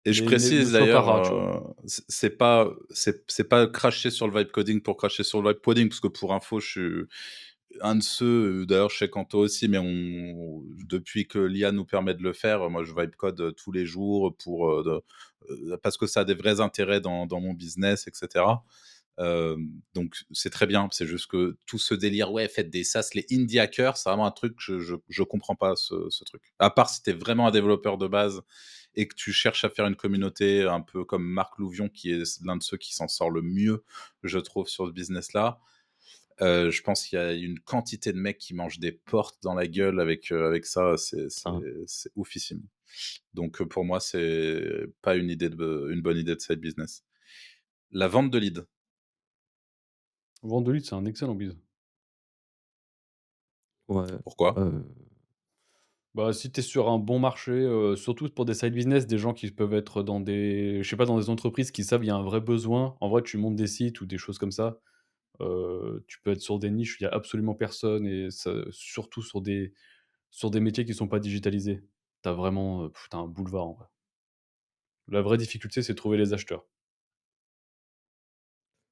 Et je ne précise sois pas d'ailleurs, rat, tu vois? c'est pas cracher sur le vibe coding pour cracher sur le vibe coding, parce que pour info, je suis un de ceux, d'ailleurs chez Kanto aussi, mais depuis que l'IA nous permet de le faire, moi je vibe code tous les jours parce que ça a des vrais intérêts dans mon business, etc. Donc c'est très bien, c'est juste que tout ce délire, ouais, faites des SaaS, les indie hackers, c'est vraiment un truc que je comprends pas ce truc. À part si tu es vraiment un développeur de base et que tu cherches à faire une communauté un peu comme Marc Louvion, qui est l'un de ceux qui s'en sort le mieux, je trouve, sur ce business-là. Je pense qu'il y a une quantité de mecs qui mangent des portes dans la gueule avec ça, Ça, c'est oufissime. Donc pour moi, c'est pas une bonne idée de side business. La vente de leads, Vendre de leads, c'est un excellent biz. ouais, pourquoi? heu, Bah, si tu es sur un bon marché, surtout pour des side business, des gens qui peuvent être dans des je sais pas, dans des entreprises qui savent il y a un vrai besoin. En vrai, tu montes des sites ou des choses comme ça, tu peux être sur des niches où il y a absolument personne et ça surtout sur des métiers qui sont pas digitalisés. Tu as vraiment, tu un boulevard en vrai. La vraie difficulté, c'est de trouver les acheteurs.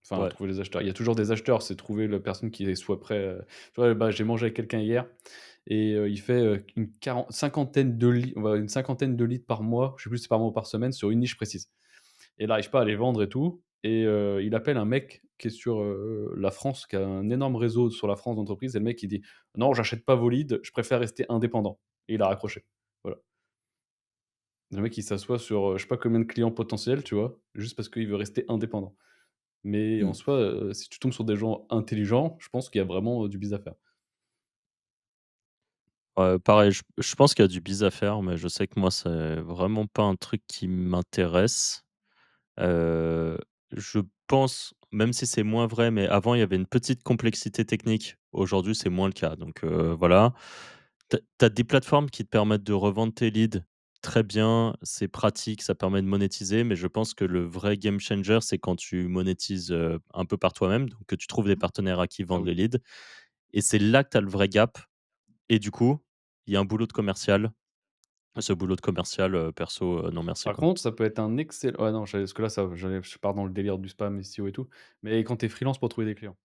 Enfin, ouais. trouver les acheteurs. Il y a toujours des acheteurs, c'est trouver la personne qui soit prêt, tu vois, bah, j'ai mangé avec quelqu'un hier et il fait, cinquantaine de leads, on va une cinquantaine de leads par mois, je sais plus si c'est par mois ou par semaine, sur une niche précise et il arrive pas à les vendre et tout et il appelle un mec qui est sur, la France, qui a un énorme réseau sur la France d'entreprises et le mec il dit: «Non, j'achète pas vos leads, je préfère rester indépendant» et il a raccroché. Voilà. Le mec il s'assoit sur, je sais pas combien de clients potentiels, tu vois? Juste parce qu'il veut rester indépendant. Mais en Mmh. soi, si tu tombes sur des gens intelligents, je pense qu'il y a vraiment, du biz à faire. Ouais, pareil, je pense qu'il y a du biz à faire, mais je sais que moi, c'est vraiment pas un truc qui m'intéresse. Heu, je pense, même si c'est moins vrai, mais avant, il y avait une petite complexité technique. Aujourd'hui, c'est moins le cas, donc voilà. Tu as des plateformes qui te permettent de revendre tes leads très bien, c'est pratique, ça permet de monétiser, mais je pense que le vrai game changer, c'est quand tu monétises, un peu par toi-même, donc que tu trouves des partenaires à qui Ah vendre oui. les leads et c'est là que tu as le vrai gap et du coup, il y a un boulot de commercial. Ce boulot de commercial, perso, non merci, Par quoi. contre, ça peut être un excellent ouais non, parce que là, je pars dans le délire du spam, SEO et tout, mais quand tu es freelance pour trouver des clients,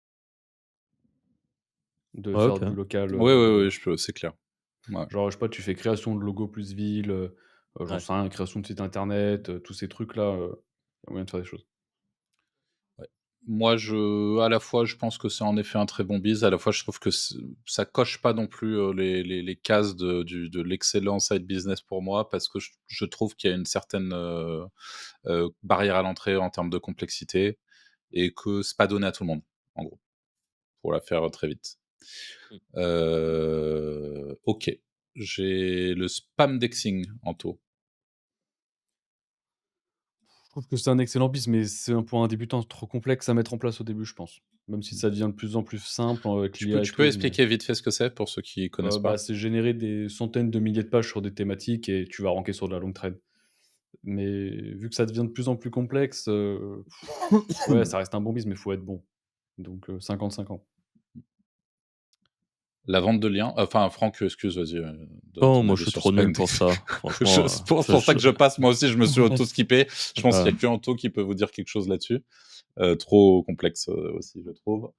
de Ouais, faire OK. du local, Oui, oui, oui, c'est clair. Ouais. genre, je sais pas, tu fais création de logo plus ville, J'en Ouais. sais rien, création de site internet, tous ces trucs-là, il y a moyen de faire des choses. Ouais. Moi, à la fois, je pense que c'est en effet un très bon bise, à la fois, je trouve que ça coche pas non plus, les cases de l'excellent side business pour moi, parce que je trouve qu'il y a une certaine, barrière à l'entrée en termes de complexité et que c'est pas donné à tout le monde, en gros, pour la faire très vite. Mmh. OK. J'ai le spam dexing, Anto. Je trouve que c'est un excellent bis, mais c'est pour un débutant trop complexe à mettre en place au début, je pense. Même si ça devient de plus en plus simple, avec Tu peux l'IA et tu peux tout, mais expliquer vite fait ce que c'est pour ceux qui connaissent bah, pas? c'est générer des centaines de milliers de pages sur des thématiques et tu vas ranker sur de la longue traîne. Mais vu que ça devient de plus en plus complexe, ouais, ça reste un bon bis, mais il faut être bon. Donc 50-50. La vente de liens, enfin Franck, excuse, vas-y, donne Oh, ton moi, je avis suis sur trop nul spam pour dexing. ça. Franchement, C'est pour ça que je passe, moi aussi je me suis auto-skippé. Je pense qu'il y ouais. a que Anto qui peut vous dire quelque chose là-dessus. Trop complexe, aussi je trouve,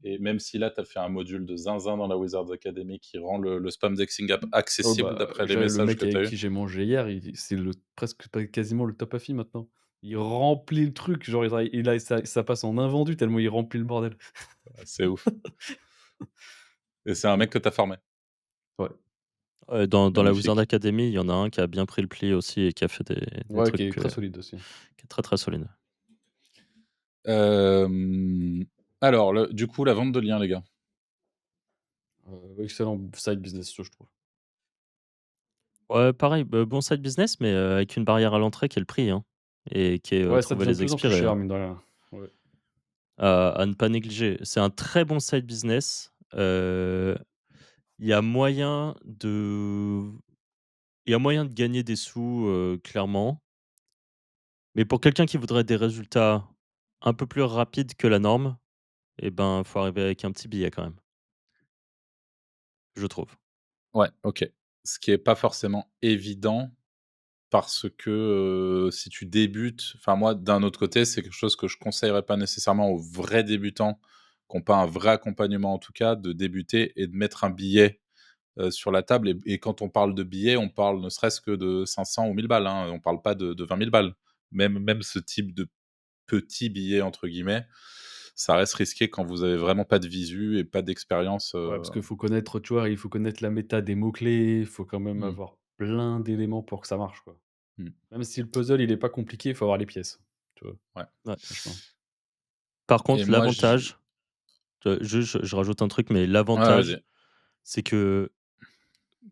et même si là tu as fait un module de zinzin dans la Wizards Academy qui rend le spam dexing app Oh accessible bah, d'après les j'ai le messages mec que tu avec as eus. qui j'ai mangé hier, c'est presque pas quasiment le top affi maintenant. Il remplit le truc, genre ça passe en invendu tellement il remplit le bordel. C'est ouf, et c'est un mec que tu as formé. Ouais, Dans la Wizard Magnifique. Academy, il y en a un qui a bien pris le pli aussi et qui a fait des ouais, qui trucs, est très solide aussi. qui est très, très solide. Hem, alors du coup, la vente de liens, les gars. Excellent side business, je trouve. Ouais, pareil, bon side business, mais avec une barrière à l'entrée qui est le prix, hein, et qui est, Ouais, ça trouver devient de les plus en plus expirés, cher, hein, mine de rien. Ouais. à ne pas négliger. C'est un très bon side business, il y a moyen de il y a moyen de gagner des sous, clairement, mais pour quelqu'un qui voudrait des résultats un peu plus rapides que la norme, et ben, faut arriver avec un petit billet quand même, je trouve. Ouais, OK. Ce qui est pas forcément évident parce que, si tu débutes, enfin moi, d'un autre côté, c'est quelque chose que je conseillerais pas nécessairement aux vrais débutants, qui ont pas un vrai accompagnement en tout cas, de débuter et de mettre un billet, sur la table, et quand on parle de billets, on parle ne serait-ce que de 500 ou 1000 balles, hein, on parle pas de 20 000 balles. Même ce type de «petit billet» entre guillemets, ça reste risqué quand vous avez vraiment pas de visu et pas d'expérience, Ouais, parce qu'il faut connaître, tu vois, il faut connaître la méta des mots-clés, il faut quand même mmh, avoir plein d'éléments pour que ça marche, quoi. mmh, Même si le puzzle, il est pas compliqué, il faut avoir les pièces, tu vois? ouais, Ouais. Franchement. Par et contre, moi j l'avantage, je rajoute un truc, mais ouais, l'avantage, vas-y. c'est que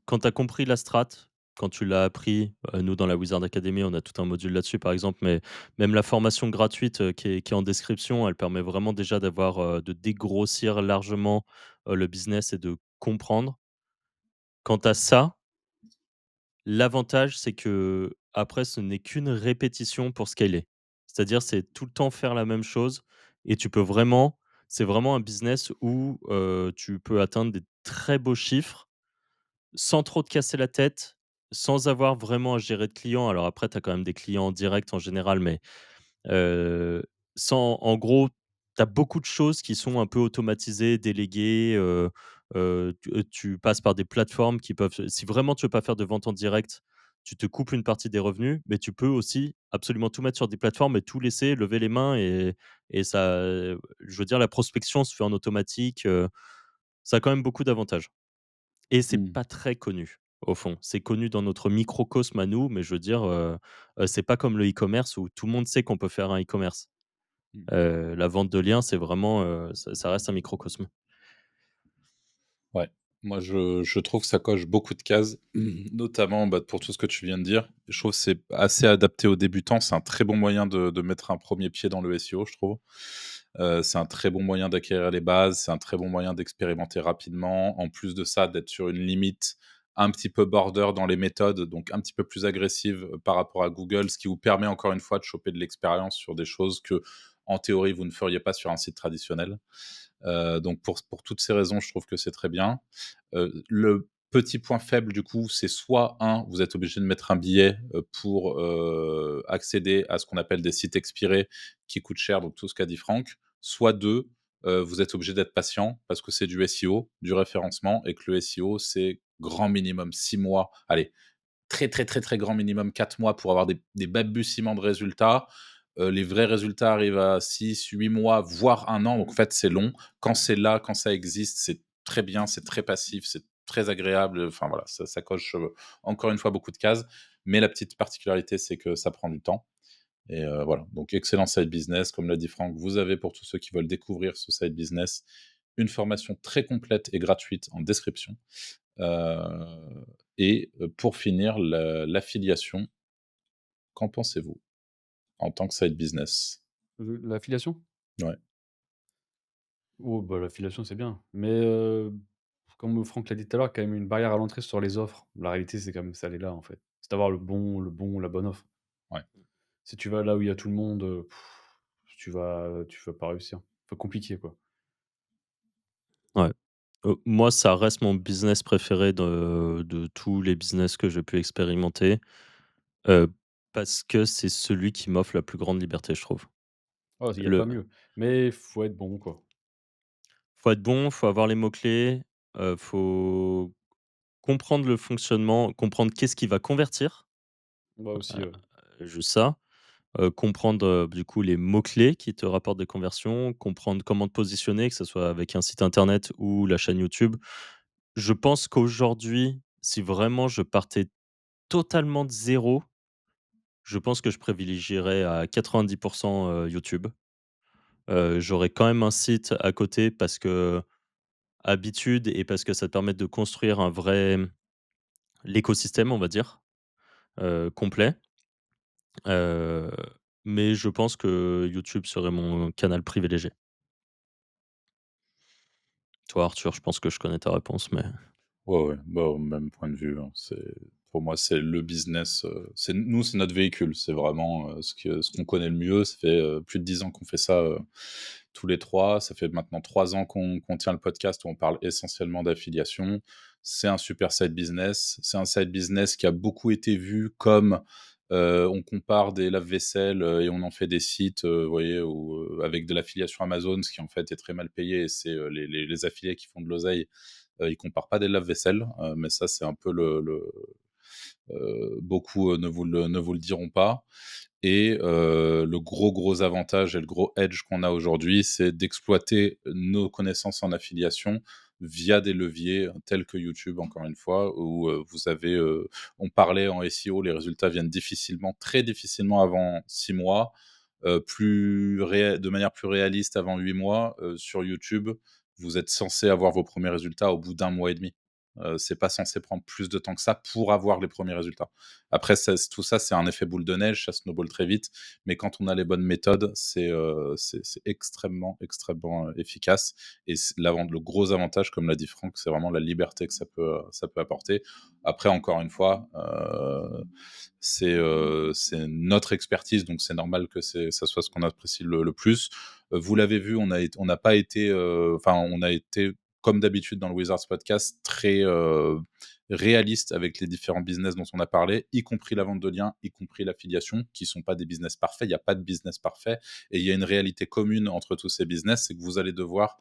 quand tu as compris la strat, quand tu l'as appris, nous dans la Wizard Academy, on a tout un module là-dessus par exemple, mais même la formation gratuite, qui est en description, elle permet vraiment déjà d'avoir, de dégrossir largement, le business et de comprendre. Quand tu as ça, l'avantage, c'est que après, ce n'est qu'une répétition pour scaler. C'est-à-dire, c'est tout le temps faire la même chose et tu peux vraiment c'est vraiment un business où, tu peux atteindre des très beaux chiffres sans trop te casser la tête, sans avoir vraiment à gérer de clients. Alors après, tu as quand même des clients en direct en général, mais Heu, sans en gros, tu as beaucoup de choses qui sont un peu automatisées, déléguées, tu passes par des plateformes qui peuvent si vraiment tu veux pas faire de vente en direct, tu te coupes une partie des revenus, mais tu peux aussi absolument tout mettre sur des plateformes et tout laisser, lever les mains et ça, je veux dire la prospection se fait en automatique, ça a quand même beaucoup d'avantages et c'est Mmh, pas très connu, au fond. C'est connu dans notre microcosme à nous, mais je veux dire, c'est pas comme le e-commerce où tout le monde sait qu'on peut faire un e-commerce. mmh. La vente de liens, c'est vraiment, ça reste un microcosme. Ouais, moi je trouve que ça coche beaucoup de cases, notamment, bah, pour tout ce que tu viens de dire. Je trouve que c'est assez adapté aux débutants. C'est un très bon moyen de mettre un premier pied dans le SEO, je trouve. C'est un très bon moyen d'acquérir les bases, c'est un très bon moyen d'expérimenter rapidement. En plus de ça, d'être sur une limite un petit peu border dans les méthodes, donc un petit peu plus agressive, par rapport à Google, ce qui vous permet encore une fois de choper de l'expérience sur des choses que, en théorie, vous ne feriez pas sur un site traditionnel. Donc pour toutes ces raisons, je trouve que c'est très bien. Le petit point faible du coup, c'est soit un, vous êtes obligé de mettre un billet, pour, accéder à ce qu'on appelle des sites expirés qui coûtent cher, donc tout ce qu'a dit Franck. Soit 2, vous êtes obligé d'être patient parce que c'est du SEO, du référencement, et que le SEO, c'est grand minimum 6 mois. Allez, très, très, très, très grand minimum 4 mois pour avoir des balbutiements de résultats. Les vrais résultats arrivent à 6, 8 mois, voire 1 an. Donc en fait, c'est long. Quand c'est là, quand ça existe, c'est très bien, c'est très passif, c'est très agréable. Enfin voilà, ça coche, encore une fois beaucoup de cases. Mais la petite particularité, c'est que ça prend du temps. Et voilà, donc excellent side business. Comme l'a dit Franck, vous avez pour tous ceux qui veulent découvrir ce side business, une formation très complète et gratuite en description. Et pour finir, l'affiliation, qu'en pensez-vous en tant que side business? L'affiliation? Ouais. Oh bah, l'affiliation, c'est bien, mais comme Franck l'a dit tout à l'heure, quand même une barrière à l'entrée sur les offres. La réalité, c'est quand même ça, elle est là, en fait. C'est d'avoir la bonne offre. Ouais. Si tu vas là où il y a tout le monde, tu vas pas réussir. Enfin, compliqué, quoi. Ouais. Moi, ça reste mon business préféré de tous les business que j'ai pu expérimenter, heu, parce que c'est celui qui m'offre la plus grande liberté, je trouve. Oh, il y a Le pas mieux, mais faut être bon, quoi. Faut être bon, faut avoir les mots-clés, faut comprendre le fonctionnement, comprendre qu'est-ce qui va convertir, Moi aussi, juste ça. Comprendre, du coup, les mots-clés qui te rapportent des conversions, comprendre comment te positionner, que ce soit avec un site internet ou la chaîne YouTube. Je pense qu'aujourd'hui, si vraiment je partais totalement de zéro, je pense que je privilégierais à 90 YouTube. J'aurais quand même un site à côté parce que habitude et parce que ça te permet de construire un vrai, l'écosystème, on va dire, complet. Heu, mais je pense que YouTube serait mon canal privilégié. Toi, Arthur, je pense que je connais ta réponse, mais Ouais, ouais, bah, au même point de vue, hein. Pour moi, c'est le business, c'est notre véhicule. C'est vraiment, ce qu'on connaît le mieux. Ça fait, plus de 10 ans qu'on fait ça, tous les 3. Ça fait maintenant 3 ans qu'on tient le podcast où on parle essentiellement d'affiliation. C'est un super side business. C'est un side business qui a beaucoup été vu comme, on compare des lave-vaisselle, et on en fait des sites, vous voyez, où, avec de l'affiliation Amazon, ce qui en fait est très mal payé et c'est, les affiliés qui font de l'oseille. Ils comparent pas des lave-vaisselle, mais ça, c'est un peu beaucoup ne vous le diront pas. Et le gros avantage et le gros edge qu'on a aujourd'hui, c'est d'exploiter nos connaissances en affiliation via des leviers tels que YouTube, encore une fois, où vous avez, on parlait en SEO, les résultats viennent difficilement, très difficilement avant 6 mois, de manière plus réaliste avant 8 mois. Sur YouTube, vous êtes censé avoir vos premiers résultats au bout d'1 mois et demi. C'est pas censé prendre plus de temps que ça pour avoir les premiers résultats. Après tout ça, c'est un effet boule de neige, ça snowball très vite, mais quand on a les bonnes méthodes, c'est extrêmement, extrêmement, efficace. Et le gros avantage, comme l'a dit Franck, c'est vraiment la liberté que ça peut apporter. Après, encore une fois, c'est notre expertise, donc c'est normal que ça soit ce qu'on apprécie le plus. Vous l'avez vu, on n'a pas été, enfin, on a été, comme d'habitude dans le Wizards Podcast, très réaliste avec les différents business dont on a parlé, y compris la vente de liens, y compris l'affiliation, qui sont pas des business parfaits. Il n'y a pas de business parfait. Et il y a une réalité commune entre tous ces business, c'est que vous allez devoir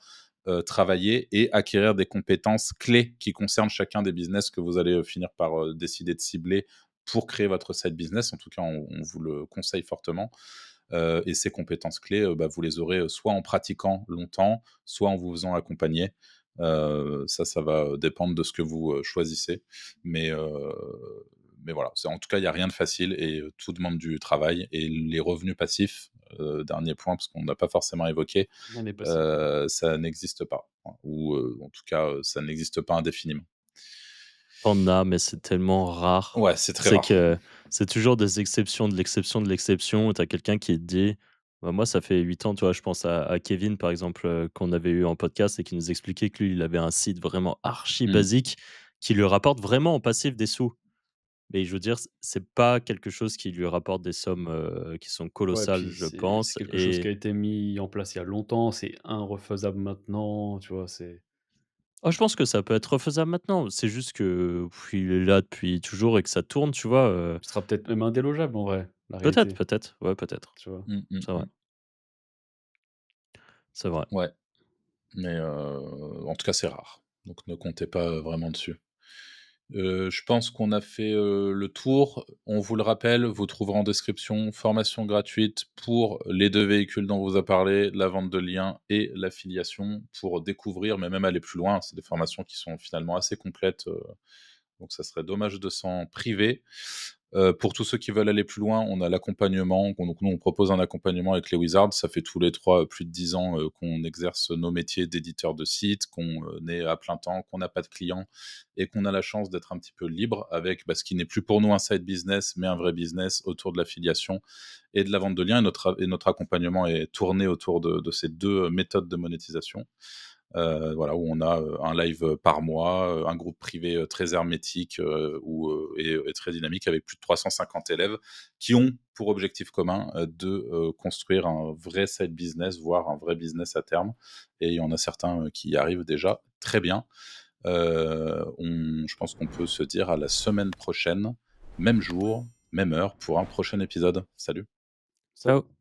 travailler et acquérir des compétences clés qui concernent chacun des business que vous allez finir par décider de cibler pour créer votre side business. En tout cas, on vous le conseille fortement. Et ces compétences clés, bah, vous les aurez soit en pratiquant longtemps, soit en vous faisant accompagner. Ça va dépendre de ce que vous choisissez. Mais, euh, mais voilà, en tout cas, il n'y a rien de facile et tout demande du travail. Et les revenus passifs, dernier point, parce qu'on n'a pas forcément évoqué, rien n'est passif. ça n'existe pas. Ou en tout cas, ça n'existe pas indéfiniment. t'en as, mais c'est tellement rare. Ouais, c'est très C'est rare. que c'est toujours des exceptions de l'exception de l'exception où tu as quelqu'un qui te dit bah, moi, ça fait 8 ans, tu vois? Je pense à Kevin, par exemple, qu'on avait eu en podcast et qui nous expliquait que lui, il avait un site vraiment archi Mm. basique qui lui rapporte vraiment en passif des sous. Mais je veux dire, c'est pas quelque chose qui lui rapporte des sommes, qui sont Ouais, colossales, puis je c'est pense. quelque chose qui Et a été mis en place il y a longtemps, c'est irrefaisable maintenant, tu vois? C'est oh, je pense que ça peut être refaisable maintenant. C'est juste que il est là depuis toujours et que ça tourne, tu vois? Ce sera peut-être même indélogeable en vrai, la Peut-être, réalité, peut-être, ouais, peut-être. tu vois? Mm, mm, C'est vrai, mm. c'est vrai. Ouais. Mais en tout cas, c'est rare. Donc ne comptez pas vraiment dessus. Je pense qu'on a fait, le tour. On vous le rappelle, vous trouverez en description formation gratuite pour les 2 véhicules dont on vous a parlé, la vente de liens et l'affiliation pour découvrir, mais même aller plus loin. C'est des formations qui sont finalement assez complètes, donc ça serait dommage de s'en priver. Pour tous ceux qui veulent aller plus loin, on a l'accompagnement. Donc nous, on propose un accompagnement avec les Wizards. Ça fait tous les 3 plus de 10 ans, qu'on exerce nos métiers d'éditeur de sites, qu'on, est à plein temps, qu'on n'a pas de clients et qu'on a la chance d'être un petit peu libre avec, ce qui n'est plus pour nous un side business, mais un vrai business autour de l'affiliation et de la vente de liens. Et notre accompagnement est tourné autour de ces 2 méthodes de monétisation. Voilà, où on a, un live, par mois, un groupe privé, très hermétique, et très dynamique avec plus de 350 élèves qui ont pour objectif commun, de, construire un vrai side business, voire un vrai business à terme et il y en a certains, qui y arrivent déjà très bien. On Je pense qu'on peut se dire à la semaine prochaine, même jour, même heure pour un prochain épisode. Salut. Ciao.